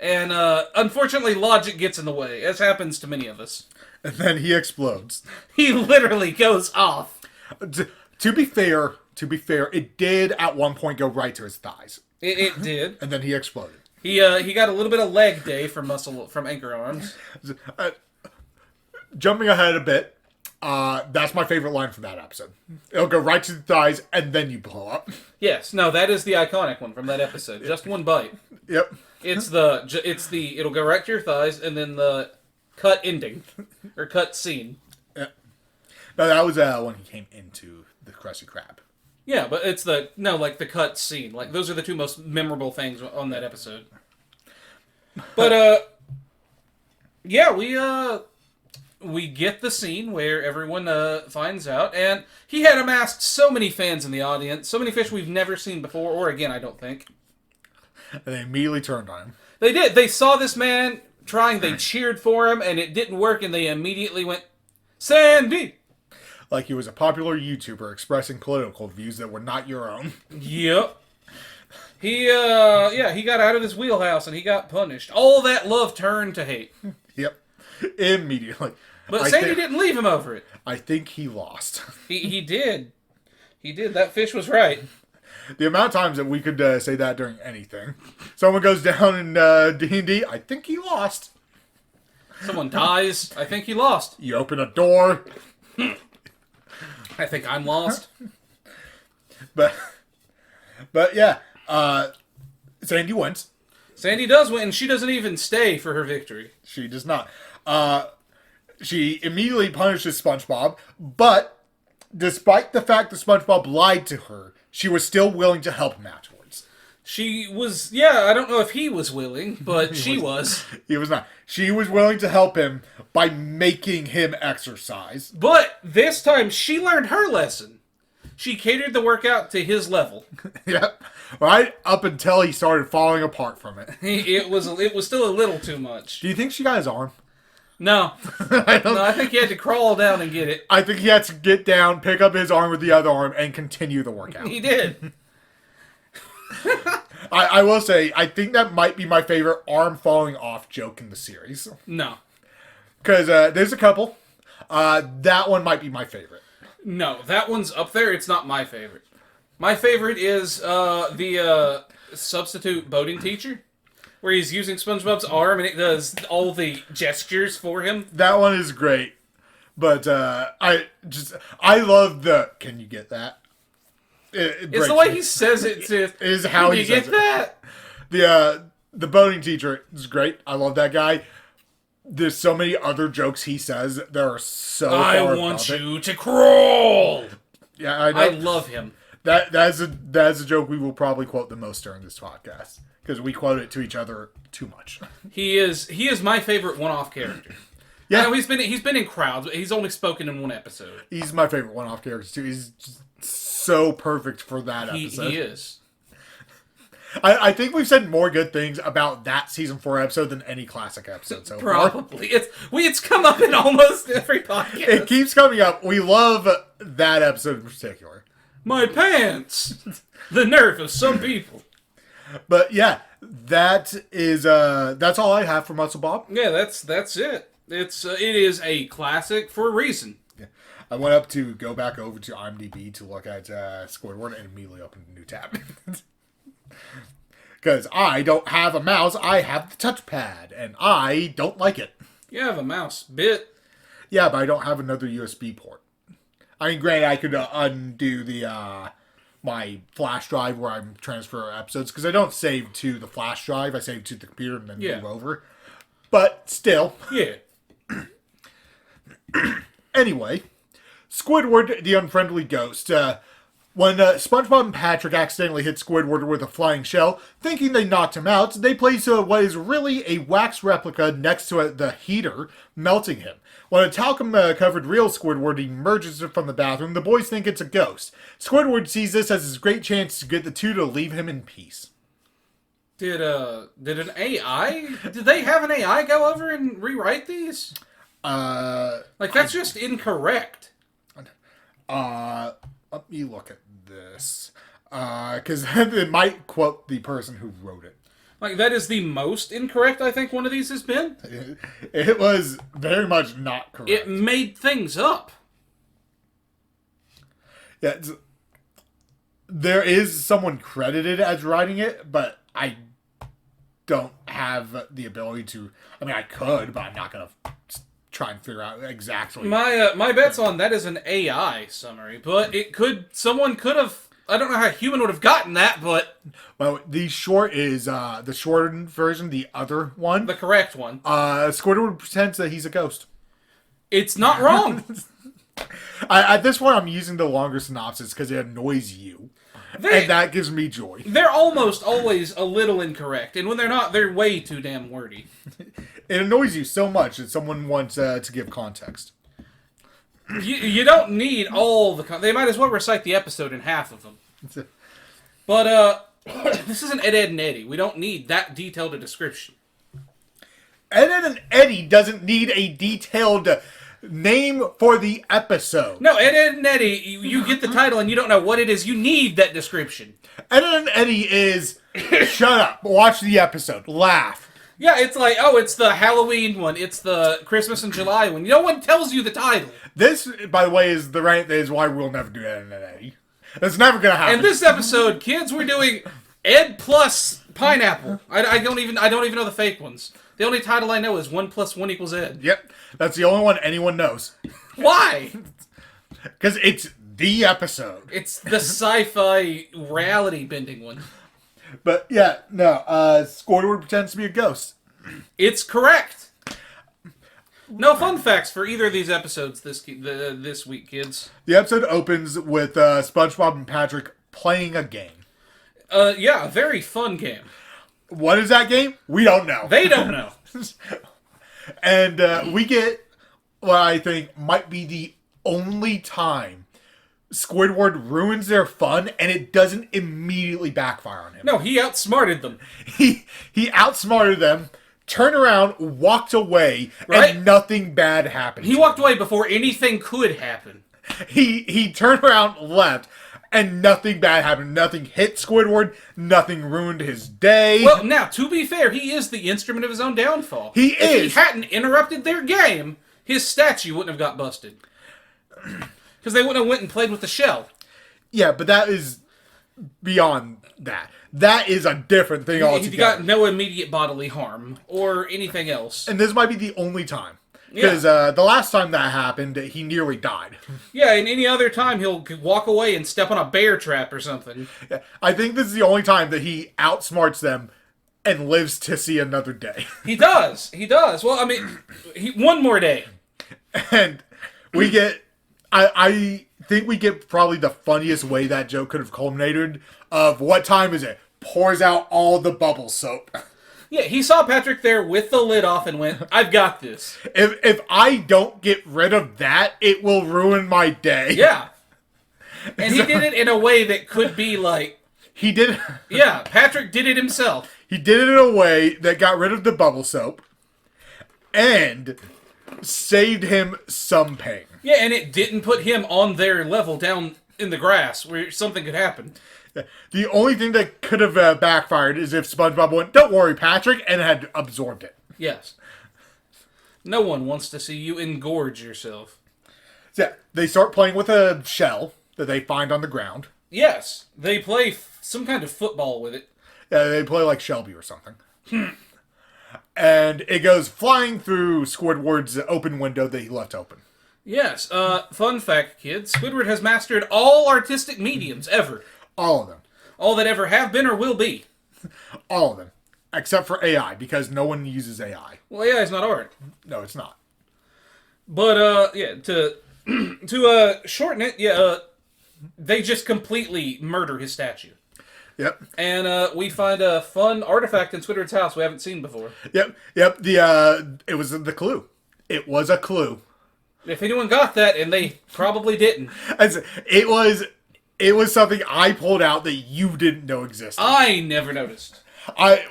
And unfortunately, logic gets in the way, as happens to many of us. And then he explodes. He literally goes off. To be fair, it did at one point go right to his thighs. It did. And then he exploded. He got a little bit of leg day from anchor arms. Jumping ahead a bit, that's my favorite line from that episode. It'll go right to the thighs, and then you blow up. Yes, no, that is the iconic one from that episode. Just one bite. Yep. It'll go right to your thighs, and then the cut ending or cut scene. Yeah. No, that was when he came into the Krusty Krab. Yeah, but it's the cut scene. Like, those are the two most memorable things on that episode. But yeah, we get the scene where everyone finds out, and he had amassed so many fans in the audience, so many fish we've never seen before, or again, I don't think. And they immediately turned on him. They did. They saw this man trying, they cheered for him, and it didn't work, and they immediately went, Sandy! Like he was a popular YouTuber expressing political views that were not your own. Yep. He got out of his wheelhouse, and he got punished. All that love turned to hate. Yep. Immediately. But Sandy didn't leave him over it. I think he lost. He did. He did. That fish was right. The amount of times that we could say that during anything. Someone goes down in D&D, I think he lost. Someone dies, I think he lost. You open a door. I think I'm lost. But yeah, Sandy wins. Sandy does win, and she doesn't even stay for her victory. She does not. She immediately punishes SpongeBob, but despite the fact that SpongeBob lied to her, she was still willing to help him afterwards. She was, I don't know if he was willing, but she was. He was not. She was willing to help him by making him exercise. But this time, she learned her lesson. She catered the workout to his level. Yep. Right up until he started falling apart from it. It was still a little too much. Do you think she got his arm? No. I think he had to crawl down and get it. I think he had to get down, pick up his arm with the other arm, and continue the workout. He did. I will say, I think that might be my favorite arm falling off joke in the series. No. Because there's a couple. That one might be my favorite. No, that one's up there. It's not my favorite. My favorite is the substitute boating teacher, where he's using SpongeBob's arm and it does all the gestures for him. That one is great. But I love the, can you get that? It's the way he says it to. Is how he says it. Can you get that? The boating teacher is great. I love that guy. There's so many other jokes he says that are so I want you to crawl. Yeah, I know. I love him. That's a joke we will probably quote the most during this podcast because we quote it to each other too much. He is my favorite one-off character. Yeah, he's been in crowds, but he's only spoken in one episode. He's my favorite one-off character too. He's just so perfect for that episode. He is. I think we've said more good things about that season 4 episode than any classic episode so far. Probably. It's come up in almost every podcast. It keeps coming up. We love that episode in particular. My pants! The nerve of some people. But yeah, that's all I have for Muscle Bob. Yeah, that's it. It is a classic for a reason. Yeah. I went up to go back over to IMDb to look at Squidward and immediately opened a new tab. Because I don't have a mouse, I have the touchpad, and I don't like it. You have a mouse bit. Yeah, but I don't have another USB port. I mean, granted, I could undo the my flash drive where I'm transferring episodes, because I don't save to the flash drive, I save to the computer and then move over. But still. Yeah. Anyway, Squidward The Unfriendly Ghost. When SpongeBob and Patrick accidentally hit Squidward with a flying shell, thinking they knocked him out, they place what is really a wax replica next to the heater, melting him. When a talcum-covered real Squidward emerges from the bathroom, the boys think it's a ghost. Squidward sees this as his great chance to get the two to leave him in peace. Did an AI? Did they have an AI go over and rewrite these? That's just incorrect. Let me look at this. Because it might quote the person who wrote it. Like, that is the most incorrect I think one of these has been. It was very much not correct. It made things up. Yeah, there is someone credited as writing it, but I don't have the ability to. I mean, I could, but I'm not gonna try and figure out exactly. My bet's on that is an AI summary, but someone could have. I don't know how a human would have gotten that, but Well, the short is the shortened version, the other one. the correct one. Squidward pretends that he's a ghost. It's not wrong. At this point, I'm using the longer synopsis because it annoys you, and that gives me joy. They're almost always a little incorrect, and when they're not, they're way too damn wordy. It annoys you so much that someone wants to give context. You don't need all the... They might as well recite the episode in half of them. But, this isn't Ed, Ed, and Eddie. We don't need that detailed a description. Ed, Ed, and Eddie doesn't need a detailed name for the episode. No, Ed, Ed, and Eddie, you get the title and you don't know what it is. You need that description. Ed, Ed, and Eddie is, shut up, watch the episode, laugh. Yeah, it's like, oh, it's the Halloween one. It's the Christmas in July one. No one tells you the title. This, by the way, is why we'll never do Ed, Ed, and Eddie. It's never gonna happen. And this episode, kids, we're doing Ed plus Pineapple. I don't even know the fake ones. The only title I know is 1 + 1 = Ed. Yep, that's the only one anyone knows. Why? Because it's the episode. It's the sci-fi reality bending one. But yeah, no. Squidward pretends to be a ghost. It's correct. No fun facts for either of these episodes this week, kids. The episode opens with SpongeBob and Patrick playing a game. Yeah, a very fun game. What is that game? We don't know. They don't know. And we get what I think might be the only time Squidward ruins their fun, and it doesn't immediately backfire on him. No, he outsmarted them. He outsmarted them, turned around, walked away, right? And nothing bad happened. He walked away before anything could happen. He turned around, left, and nothing bad happened. Nothing hit Squidward. Nothing ruined his day. Well, now, to be fair, he is the instrument of his own downfall. He is. If he hadn't interrupted their game, his statue wouldn't have got busted. Because they wouldn't have went and played with the shell. Yeah, but that is beyond that. That is a different thing altogether. He got no immediate bodily harm or anything else. And this might be the only time. Because the last time that happened, he nearly died. Yeah, and any other time he'll walk away and step on a bear trap or something. Yeah, I think this is the only time that he outsmarts them and lives to see another day. He does. He does. Well, I mean, one more day. And we get... I think we get probably the funniest way that joke could have culminated of what time is it? Pours out all the bubble soap. Yeah, he saw Patrick there with the lid off and went, I've got this. If I don't get rid of that, it will ruin my day. Yeah. And he did it in a way that could be like... He did... Yeah, Patrick did it himself. He did it in a way that got rid of the bubble soap and saved him some pain. Yeah, and it didn't put him on their level down in the grass where something could happen. The only thing that could have backfired is if SpongeBob went, "Don't worry, Patrick," and had absorbed it. Yes. No one wants to see you engorge yourself. So they start playing with a shell that they find on the ground. Yes, they play some kind of football with it. They play like Shelby or something. And it goes flying through Squidward's open window that he left open. Yes, fun fact, kids. Squidward has mastered all artistic mediums ever. All of them. All that ever have been or will be. All of them. Except for AI, because no one uses AI. Well, AI is not art. No, it's not. But, yeah, to shorten it, they just completely murder his statue. Yep. And we find a fun artifact in Squidward's house we haven't seen before. Yep. It was the clue. It was a clue. If anyone got that, and they probably didn't. It was something I pulled out that you didn't know existed. I never noticed.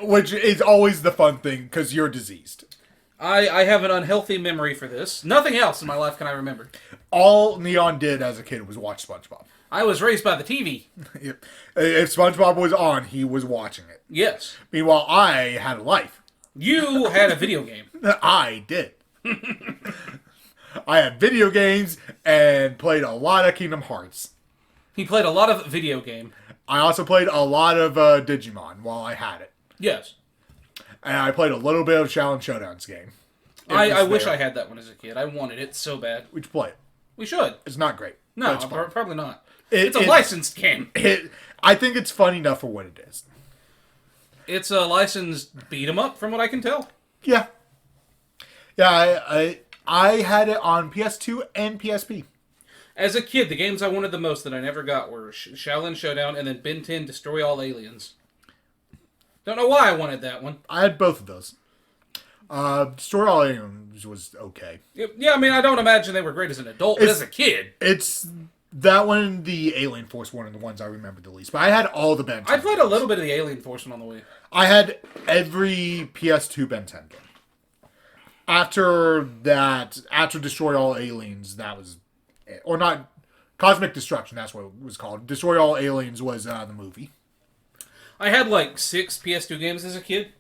Which is always the fun thing, because you're diseased. I have an unhealthy memory for this. Nothing else in my life can I remember. All Neon did as a kid was watch SpongeBob. I was raised by the TV. Yep. If SpongeBob was on, he was watching it. Yes. Meanwhile, I had a life. You had a video game. I did. I had video games and played a lot of Kingdom Hearts. He played a lot of video game. I also played a lot of Digimon while I had it. Yes. And I played a little bit of Challenge Showdown's game. I wish I had that one as a kid. I wanted it so bad. We should play it. We should. It's not great. No, it's probably not. It's a licensed game. I think it's fun enough for what it is. It's a licensed beat 'em up, from what I can tell. Yeah. Yeah, I had it on PS2 and PSP. As a kid, the games I wanted the most that I never got were Shaolin Showdown and then Ben 10 Destroy All Aliens. Don't know why I wanted that one. I had both of those. Destroy All Aliens was okay. Yeah, I mean, I don't imagine they were great as an adult, but as a kid. It's that one and the Alien Force one are the ones I remember the least. But I had all the Ben 10 I played a little bit of the Alien Force one on the Wii. I had every PS2 Ben 10 game. After Destroy All Aliens, that was it. Or not, Cosmic Destruction, that's what it was called. Destroy All Aliens was the movie. I had like 6 PS2 games as a kid.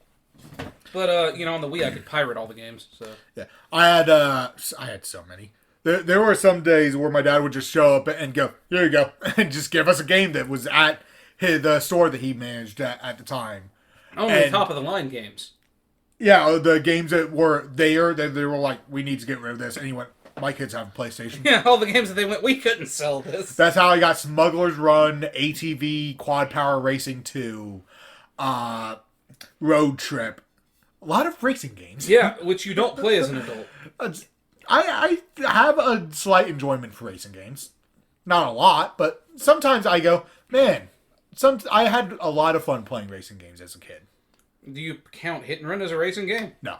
But, on the Wii I could pirate all the games, so... Yeah, I had so many. There were some days where my dad would just show up and go, here you go, and just give us a game that was at the store that he managed at the time. Only top-of-the-line games. Yeah, the games that were there, they were like, we need to get rid of this. And he went, my kids have a PlayStation. Yeah, all the games that they went, we couldn't sell this. That's how I got Smuggler's Run, ATV, Quad Power Racing 2, Road Trip. A lot of racing games. Yeah, which you don't play as an adult. I have a slight enjoyment for racing games. Not a lot, but sometimes I go, man, I had a lot of fun playing racing games as a kid. Do you count Hit and Run as a racing game? No,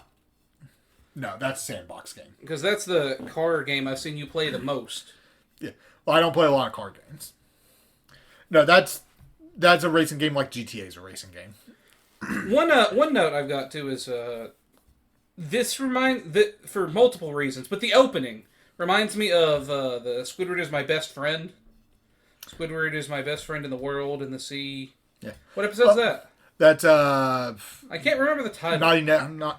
that's a sandbox game. Because that's the car game I've seen you play the most. Yeah, well, I don't play a lot of car games. No, that's a racing game like GTA is a racing game. One note I've got too is this for multiple reasons, but the opening reminds me of the Squidward is my best friend. Squidward is my best friend in the world in the sea. Yeah. What episode's that? That's I can't remember the title.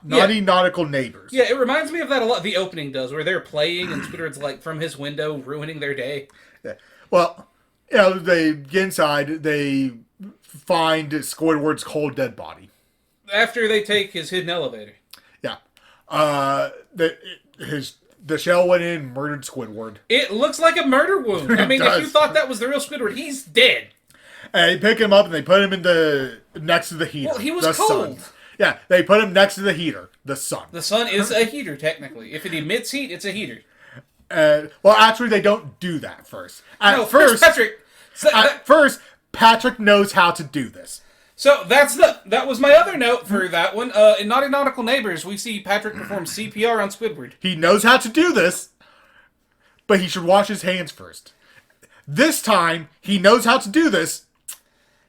Naughty Nautical Neighbors. Yeah, it reminds me of that a lot. The opening does, where they're playing and Squidward's like from his window ruining their day. Yeah. Well, they get inside, they find Squidward's cold dead body. After they take his hidden elevator. Yeah. The shell went in and murdered Squidward. It looks like a murder wound. I mean, if you thought that was the real Squidward, he's dead. And they pick him up and they put him next to the heater. Well, he was cold. Sun. Yeah, they put him next to the heater, the sun. The sun is a heater, technically. If it emits heat, it's a heater. Well, actually, they don't do that first. At first, Patrick knows how to do this. So that was my other note for that one. In Naughty Nautical Neighbors, we see Patrick perform CPR on Squidward. He knows how to do this, but he should wash his hands first. This time, he knows how to do this,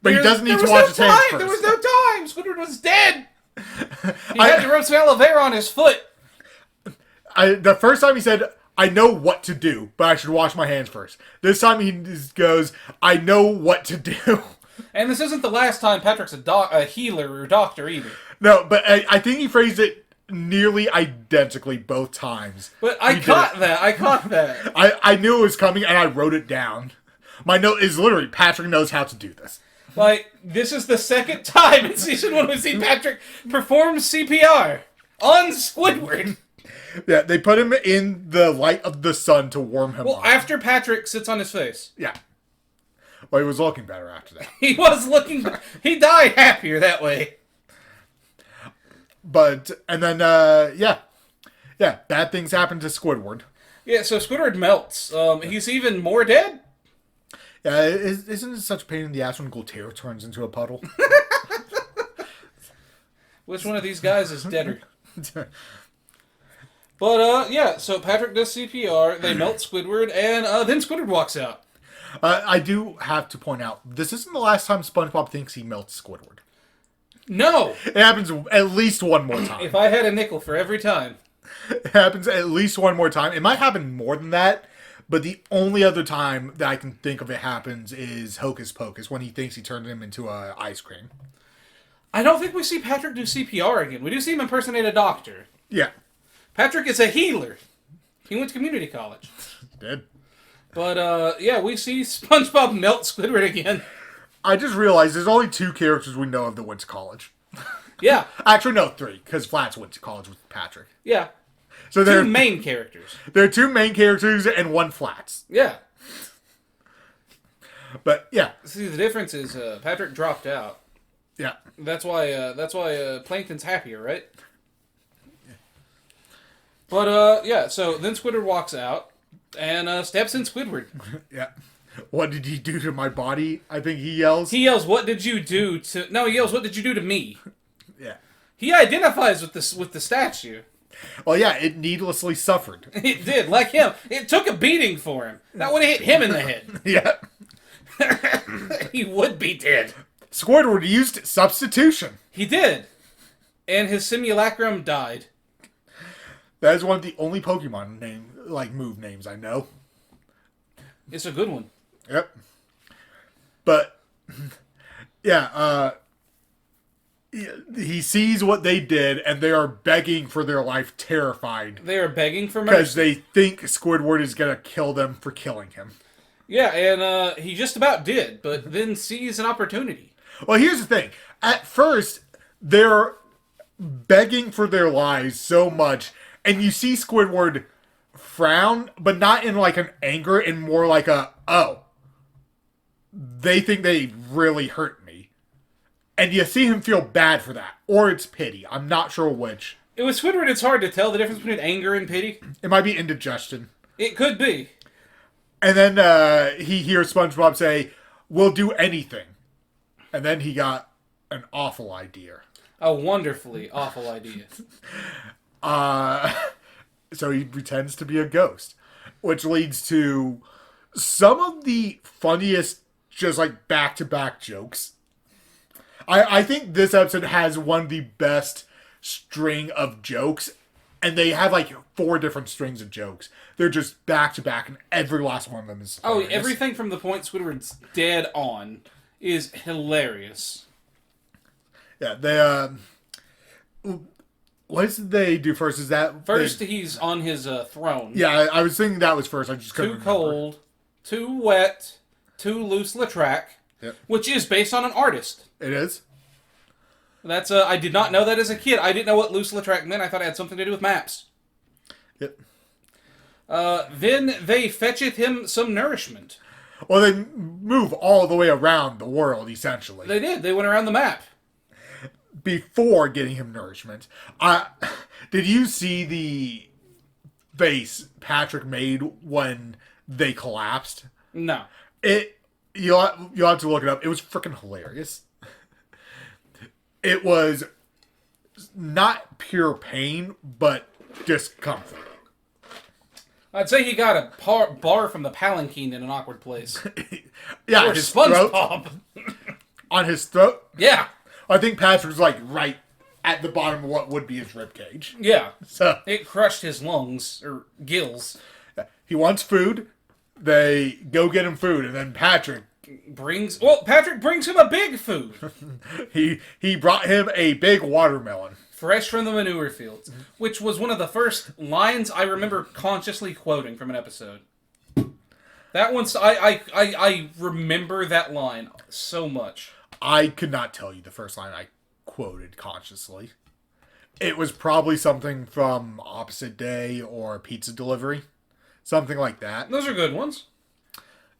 but he doesn't need to wash his hands first. There was no time! Squidward was dead! He had to rub some aloe vera on his foot. The first time he said, I know what to do, but I should wash my hands first. This time he just goes, I know what to do. And this isn't the last time Patrick's a healer or doctor either. No, but I think he phrased it nearly identically both times. But I caught that. I knew it was coming and I wrote it down. My note is literally, Patrick knows how to do this. Like, this is the second time in Season 1 we've seen Patrick perform CPR on Squidward. Yeah, they put him in the light of the sun to warm him up. Well, after Patrick sits on his face. Yeah. Well, he was looking better after that. He died happier that way. But, and then, yeah, bad things happen to Squidward. Yeah, so Squidward melts. He's even more dead. Yeah, isn't it such a pain in the ass when Gultero turns into a puddle? Which one of these guys is deader? But, yeah, so Patrick does CPR, they melt Squidward, and then Squidward walks out. I do have to point out, this isn't the last time SpongeBob thinks he melts Squidward. No! It happens at least one more time. If I had a nickel for every time. It happens at least one more time. It might happen more than that, but the only other time that I can think of it happens is Hocus Pocus, when he thinks he turned him into a ice cream. I don't think we see Patrick do CPR again. We do see him impersonate a doctor. Yeah. Patrick is a healer. He went to community college. Did. But, yeah, we see SpongeBob melt Squidward again. I just realized there's only 2 characters we know of that went to college. Yeah. Actually, no, 3, because Flats went to college with Patrick. Yeah. So Two main characters. There are 2 main characters and 1 Flats. Yeah. But, yeah. See, the difference is Patrick dropped out. Yeah. That's why Plankton's happier, right? But, yeah, so then Squidward walks out and steps in Squidward. Yeah. What did he do to my body? I think he yells. He yells, "What did you do to..." No, he yells, "What did you do to me?" Yeah. He identifies with the statue. Well, yeah, it needlessly suffered. It did, like him. It took a beating for him. That would have hit him in the head. Yeah. He would be dead. Squidward used substitution. He did. And his simulacrum died. That is one of the only Pokemon move names I know. It's a good one. Yep. But, yeah, he sees what they did, and they are begging for their life, terrified. They are begging for mercy. Because they think Squidward is going to kill them for killing him. Yeah, and he just about did, but then sees an opportunity. Well, here's the thing. At first, they're begging for their lives so much, and you see Squidward frown, but not in like an anger, and more like they think they really hurt me. And you see him feel bad for that. Or it's pity. I'm not sure which. It was Squidward, it's hard to tell the difference between anger and pity. It might be indigestion. It could be. And then he hears SpongeBob say, "We'll do anything." And then he got an awful idea. A wonderfully awful idea. So he pretends to be a ghost. Which leads to some of the funniest, just like back-to-back jokes. I think this episode has one of the best string of jokes. And they have like 4 different strings of jokes. They're just back-to-back, and every last one of them is hilarious. Oh, everything from the point Squidward's dead on is hilarious. Yeah, they, what did they do first? Is that... First, he's on his throne. Yeah, I was thinking that was first. I just couldn't Too remember. cold, too wet, too loose Latrack, Yep. which is based on an artist. It is? That's I did not know that as a kid. I didn't know what loose Latrack meant. I thought it had something to do with maps. Yep. Then they fetcheth him some nourishment. Well, they move all the way around the world, essentially. They did. They went around the map. Before getting him nourishment. Did you see the face Patrick made when they collapsed? No. You'll have to look it up. It was freaking hilarious. It was not pure pain, but discomfort. I'd say he got a bar from the palanquin in an awkward place. Yeah, Or his throat. SpongeBob. On his throat? Yeah. I think Patrick's like right at the bottom of what would be his ribcage. Yeah. So It crushed his lungs, or gills. he wants food. They go get him food, and then Patrick Patrick brings him a big food. he brought him a big watermelon. Fresh from the manure fields. Which was one of the first lines I remember consciously quoting from an episode. That one's... I remember that line so much. I could not tell you the first line I quoted consciously. It was probably something from Opposite Day or Pizza Delivery. Something like that. Those are good ones.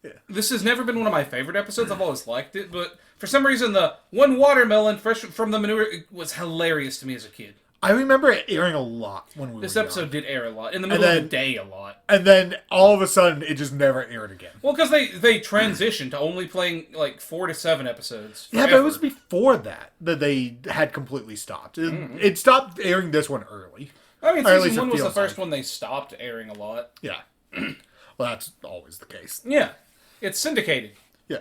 Yeah. This has never been one of my favorite episodes. I've always liked it, but for some reason, the one watermelon fresh from the manure was hilarious to me as a kid. I remember it airing a lot when we were This young. episode did air a lot. In the middle of the day, a lot. And then, all of a sudden, it just never aired again. Well, because they transitioned to only playing, like, 4 to 7 episodes. Yeah, but it was before that they had completely stopped. It stopped airing this one early. I mean, Or at season least it 1 was the feels first like. one they stopped airing a lot. Yeah. Well, that's always the case. Yeah. It's syndicated. Yeah.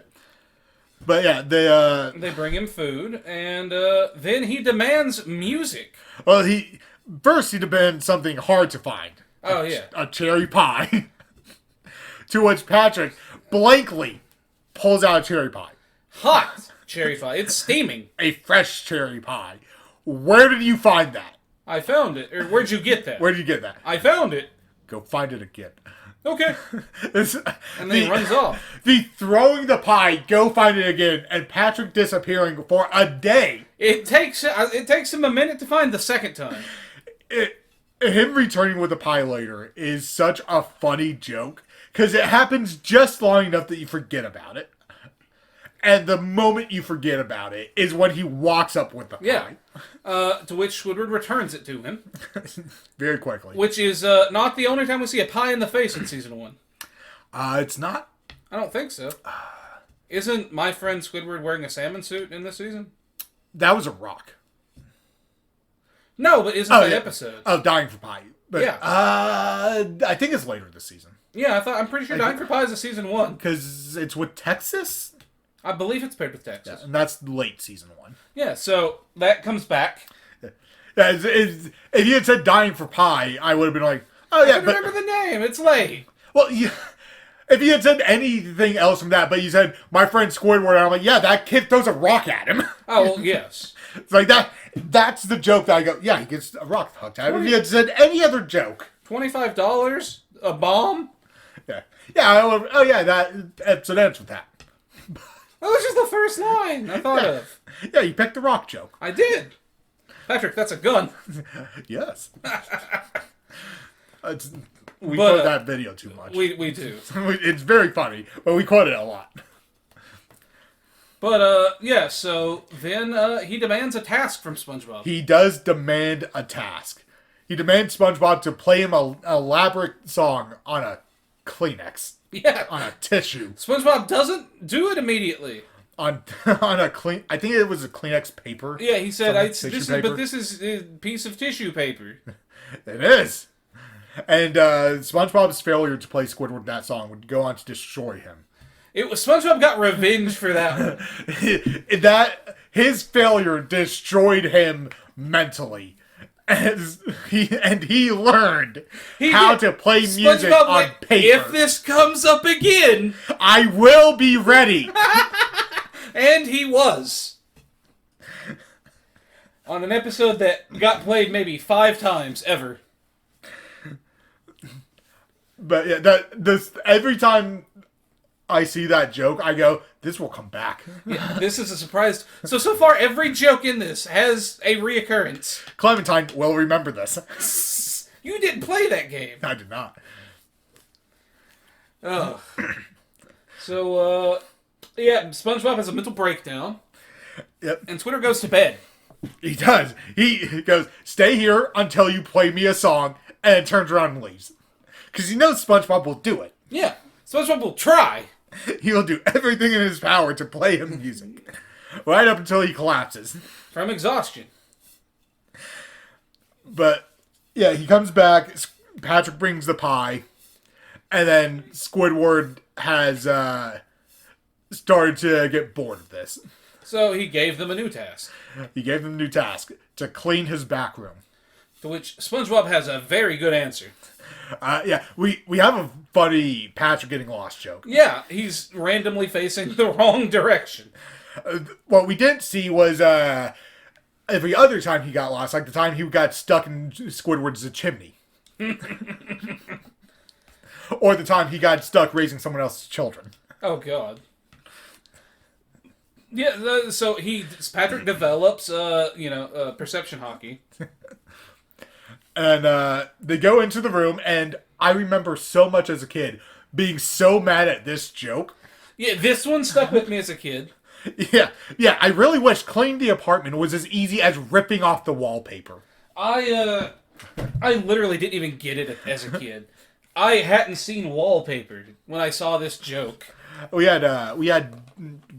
But yeah, They bring him food, and then he demands music. well, he demands something hard to find. Oh, yeah. A cherry pie. To which Patrick blankly pulls out a cherry pie. Hot cherry pie. It's steaming. A fresh cherry pie. Where did you find that? I found it. Or where'd you get that? Where did you get that? I found it. Go find it again. Okay. And then he runs off. The throwing the pie, go find it again, and Patrick disappearing for a day. It takes him a minute to find the second time. Him returning with the pie later is such a funny joke, because it happens just long enough that you forget about it. And the moment you forget about it is when he walks up with the pie. Yeah. To which Squidward returns it to him. Very quickly. Which is not the only time we see a pie in the face in season 1. It's not. I don't think so. Isn't my friend Squidward wearing a salmon suit in this season? That was a rock. No, but isn't that episode? Oh, Dying for Pie. But, Yeah. I think it's later this season. Yeah, I'm pretty sure Dying for Pie is a season 1. Because it's with Texas? I believe it's paired with Texas. Yeah, and that's late season 1. Yeah, so that comes back. Yeah, if you had said Dying for Pie, I would have been like, oh yeah, I remember the name. It's late. Well, yeah, if you had said anything else from that, but you said my friend Squidward, and I'm like, yeah, that kid throws a rock at him. Oh, well, yes. It's like that. That's the joke that I go, yeah, he gets a rock hucked at him. If you had said any other joke, $25, a bomb. yeah, oh yeah, that episode ends with that. That was just the first line I thought of. Yeah, you picked the rock joke. I did. Patrick, that's a gun. Yes. We quote that video too much. We do. It's very funny, but we quote it a lot. But, yeah, so then he demands a task from SpongeBob. He does demand a task. He demands SpongeBob to play him an elaborate song on a Kleenex. Yeah. On a tissue. SpongeBob doesn't do it immediately. On a I think it was a Kleenex paper. Yeah, he said, this is a piece of tissue paper. It is. And SpongeBob's failure to play Squidward that song would go on to destroy him. SpongeBob got revenge for that one. His failure destroyed him mentally. And he learned how to play music SpongeBob on paper. If this comes up again, I will be ready. And he was. On an episode that got played maybe 5 times ever. But yeah, every time I see that joke, I go, this will come back. Yeah, this is a surprise. So far, every joke in this has a reoccurrence. Clementine will remember this. You didn't play that game. I did not. Oh. So, yeah, SpongeBob has a mental breakdown. Yep. And Twitter goes to bed. He does. He goes, stay here until you play me a song, and turns around and leaves. Because he knows SpongeBob will do it. Yeah. SpongeBob will try. He will do everything in his power to play him music. Right up until he collapses. From exhaustion. But, yeah, he comes back. Patrick brings the pie. And then Squidward has started to get bored of this. So he gave them a new task. He gave them a new task. To clean his back room. To which SpongeBob has a very good answer. Yeah, we have a funny Patrick getting lost joke. Yeah, he's randomly facing the wrong direction. What we didn't see was every other time he got lost, like the time he got stuck in Squidward's chimney. Or the time he got stuck raising someone else's children. Oh, God. Yeah, so Patrick develops, perception hockey. And they go into the room, and I remember so much as a kid being so mad at this joke. Yeah, this one stuck with me as a kid. Yeah, I really wish cleaning the apartment was as easy as ripping off the wallpaper. I literally didn't even get it as a kid. I hadn't seen wallpaper when I saw this joke. We had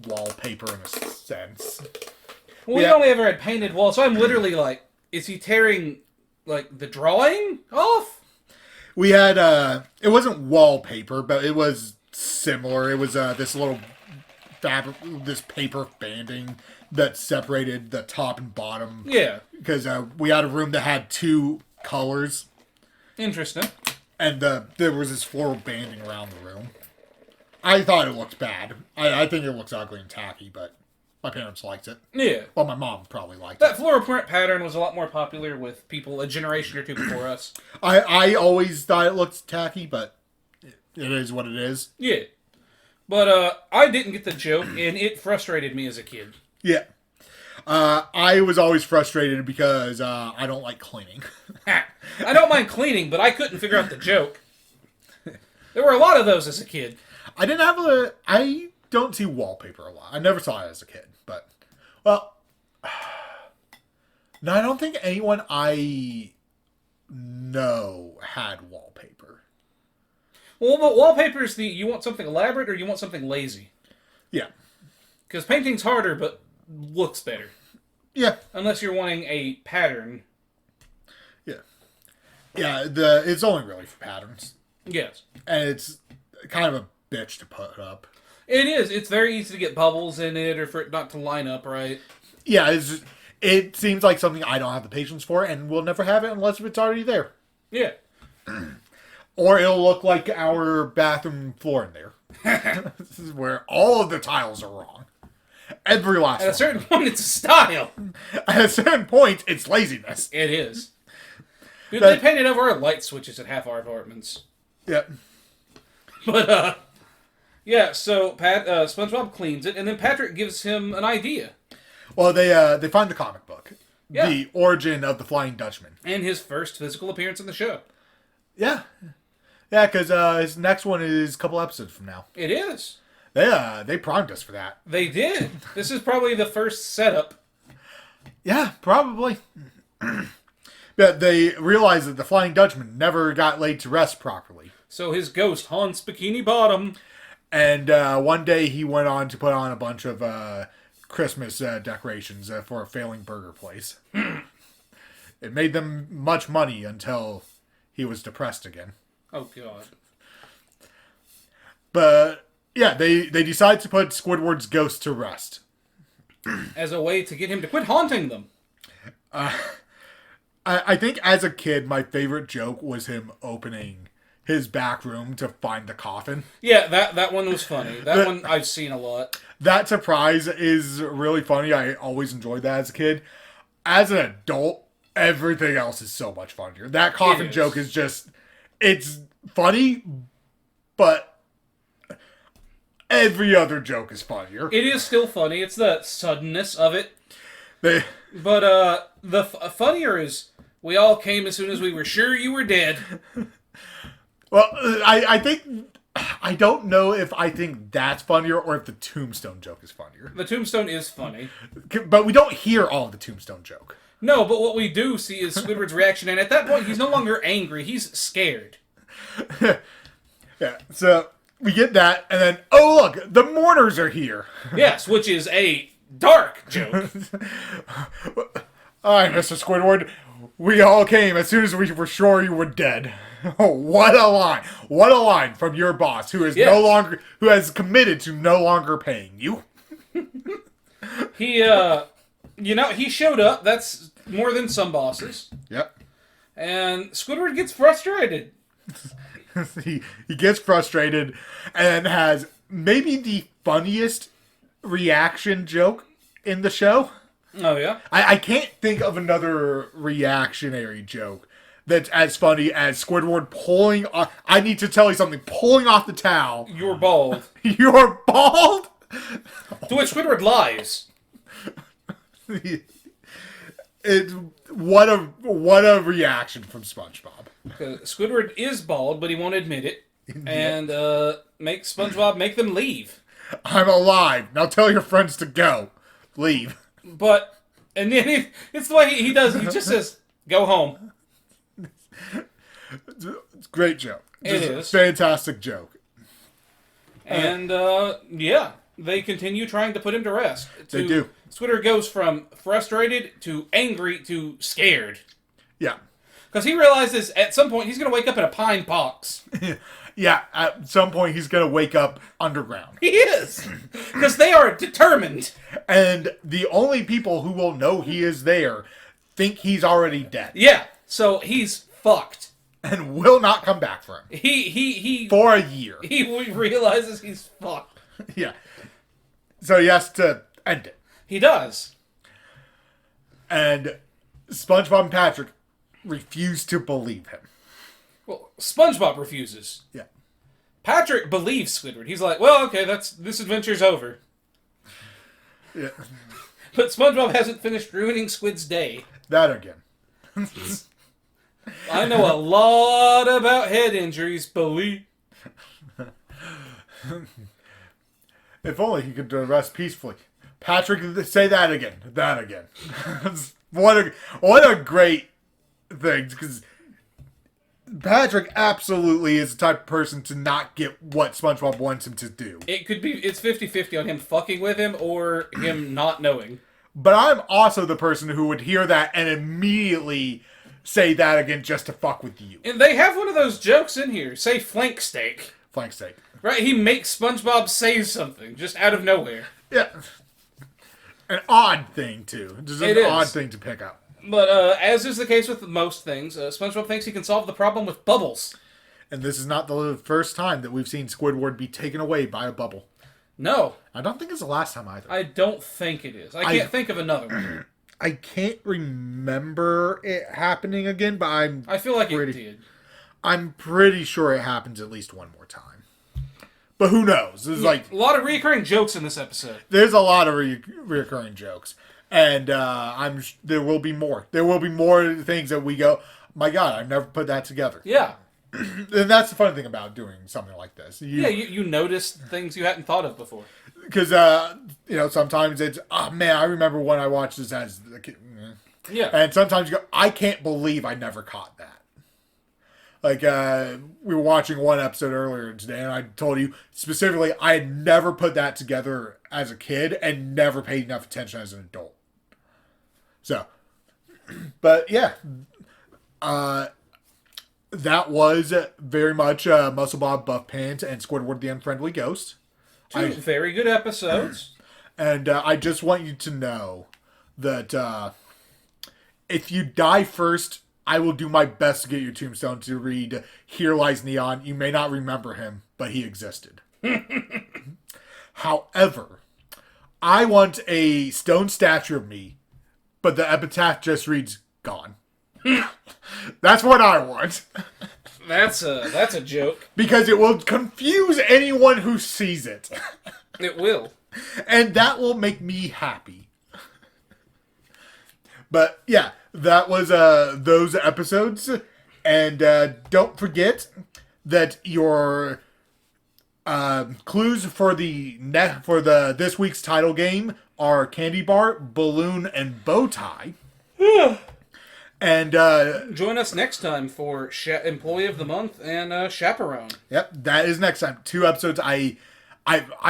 wallpaper in a sense. Well, we only ever had painted walls, so I'm literally like, is he tearing, like, the drawing off? We had, it wasn't wallpaper, but it was similar. It was this little this paper banding that separated the top and bottom. Yeah. Because we had a room that had 2 colors. Interesting. And there was this floral banding around the room. I thought it looked bad. I think it looks ugly and tacky, but my parents liked it. Yeah. Well, my mom probably liked That it. floral print pattern was a lot more popular with people a generation or two before us. I always thought it looked tacky, but it is what it is. Yeah. But I didn't get the joke, and it frustrated me as a kid. Yeah. I was always frustrated because I don't like cleaning. I don't mind cleaning, but I couldn't figure out the joke. There were a lot of those as a kid. I don't see wallpaper a lot. I never saw it as a kid, but, well, no, I don't think anyone I know had wallpaper. Well, but wallpaper's you want something elaborate or you want something lazy? Yeah. Because painting's harder, but looks better. Yeah. Unless you're wanting a pattern. Yeah. Yeah, it's only really for patterns. Yes. And it's kind of a bitch to put up. It is. It's very easy to get bubbles in it or for it not to line up right. Yeah, it seems like something I don't have the patience for, and we'll never have it unless it's already there. Yeah. Or it'll look like our bathroom floor in there. This is where all of the tiles are wrong. Every last one. At a certain point, it's a style. At a certain point, it's laziness. It is. Dude, they painted over our light switches at half our apartments. Yep. But, yeah, so SpongeBob cleans it, and then Patrick gives him an idea. Well, they find the comic book. Yeah. The origin of the Flying Dutchman. And his first physical appearance in the show. Yeah. Yeah, because his next one is a couple episodes from now. It is. They primed us for that. They did. This is probably the first setup. Yeah, probably. But they realized that the Flying Dutchman never got laid to rest properly. So his ghost haunts Bikini Bottom. And one day he went on to put on a bunch of Christmas decorations for a failing burger place. It made them much money until he was depressed again. Oh, God. But, yeah, they decide to put Squidward's ghost to rest. As a way to get him to quit haunting them. I think as a kid, my favorite joke was him opening his back room to find the coffin. Yeah, that one was funny. That one I've seen a lot. That surprise is really funny. I always enjoyed that as a kid. As an adult, everything else is so much funnier. That coffin joke is just... It's funny, but every other joke is funnier. It is still funny. It's the suddenness of it. They... But the funnier is, we all came as soon as we were sure you were dead. Well, I think... I don't know if I think that's funnier or if the tombstone joke is funnier. The tombstone is funny. But we don't hear all of the tombstone joke. No, but what we do see is Squidward's reaction, and at that point, he's no longer angry. He's scared. Yeah, so we get that, and then, oh, look, the mourners are here. Yes, which is a dark joke. All right, Mr. Squidward, we all came as soon as we were sure you were dead. Oh, what a line. What a line from your boss, who is who has committed to no longer paying you. He showed up. That's more than some bosses. Yep. And Squidward gets frustrated. he gets frustrated and has maybe the funniest reaction joke in the show. Oh, yeah? I can't think of another reactionary joke that's as funny as Squidward pulling off... I need to tell you something. Pulling off the towel. You're bald. You're bald? To which Squidward lies. What a reaction from SpongeBob. Squidward is bald, but he won't admit it. And make SpongeBob make them leave. I'm alive. Now tell your friends to go. Leave. But, and then it's the way he does. He just says, go home. It's a great joke. It is. Fantastic joke. And, yeah, they continue trying to put him to rest. They do. Squidward goes from frustrated to angry to scared. Yeah. Because he realizes at some point he's going to wake up in a pine box. Yeah, at some point he's going to wake up underground. He is. Because they are determined. And the only people who will know he is there think he's already dead. Yeah, so he's fucked. And will not come back for him. He For a year. He realizes he's fucked. Yeah. So he has to end it. He does. And SpongeBob and Patrick refuse to believe him. Well, SpongeBob refuses. Yeah. Patrick believes Squidward. He's like, well, okay, this adventure's over. Yeah. But SpongeBob hasn't finished ruining Squid's day. That again. I know a lot about head injuries, believe. If only he could rest peacefully. Patrick, say that again. That again. What a great thing. Because Patrick absolutely is the type of person to not get what SpongeBob wants him to do. It's 50-50 on him fucking with him or him not knowing. But I'm also the person who would hear that and immediately say that again just to fuck with you. And they have one of those jokes in here. Say flank steak. Flank steak. Right? He makes SpongeBob say something just out of nowhere. Yeah. An odd thing, too. Just an odd thing to pick up. But as is the case with most things, SpongeBob thinks he can solve the problem with bubbles. And this is not the first time that we've seen Squidward be taken away by a bubble. No. I don't think it's the last time either. I don't think it is. I can't think of another one. I can't remember it happening again, but I feel like it did. I'm pretty sure it happens at least one more time. But who knows? There's like a lot of recurring jokes in this episode. There's a lot of recurring jokes. And there will be more. There will be more things that we go, my God, I've never put that together. Yeah. And that's the fun thing about doing something like this. You notice things you hadn't thought of before. Because, sometimes it's, oh man, I remember when I watched this as a kid. Yeah. And sometimes you go, I can't believe I never caught that. Like, we were watching one episode earlier today, and I told you specifically I had never put that together as a kid and never paid enough attention as an adult. So, but yeah, that was very much Musclebob Buffpants and Squidward the Unfriendly Ghost. Two very good episodes. And I just want you to know that if you die first, I will do my best to get your tombstone to read, "Here lies Neon. You may not remember him, but he existed." However, I want a stone statue of me, but the epitaph just reads, "Gone." That's what I want. That's a joke. Because it will confuse anyone who sees it. It will. And that will make me happy. But yeah, that was those episodes. And don't forget that your clues for this week's title game are candy bar, balloon, and bow tie. And join us next time for Employee of the Month and Chaperone. Yep, that is next time. 2 episodes. I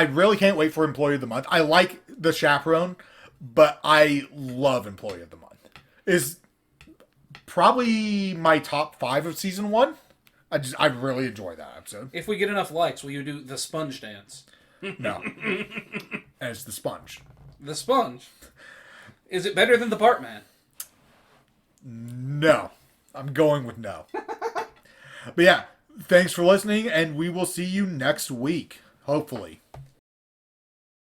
really can't wait for Employee of the Month. I like the Chaperone, but I love Employee of the Month. Is probably my top 5 of season 1. I really enjoy that episode. If we get enough likes, will you do the sponge dance? No. And it's the sponge. The sponge. Is it better than the Bartman? No. I'm going with no. But yeah, thanks for listening, and we will see you next week. Hopefully.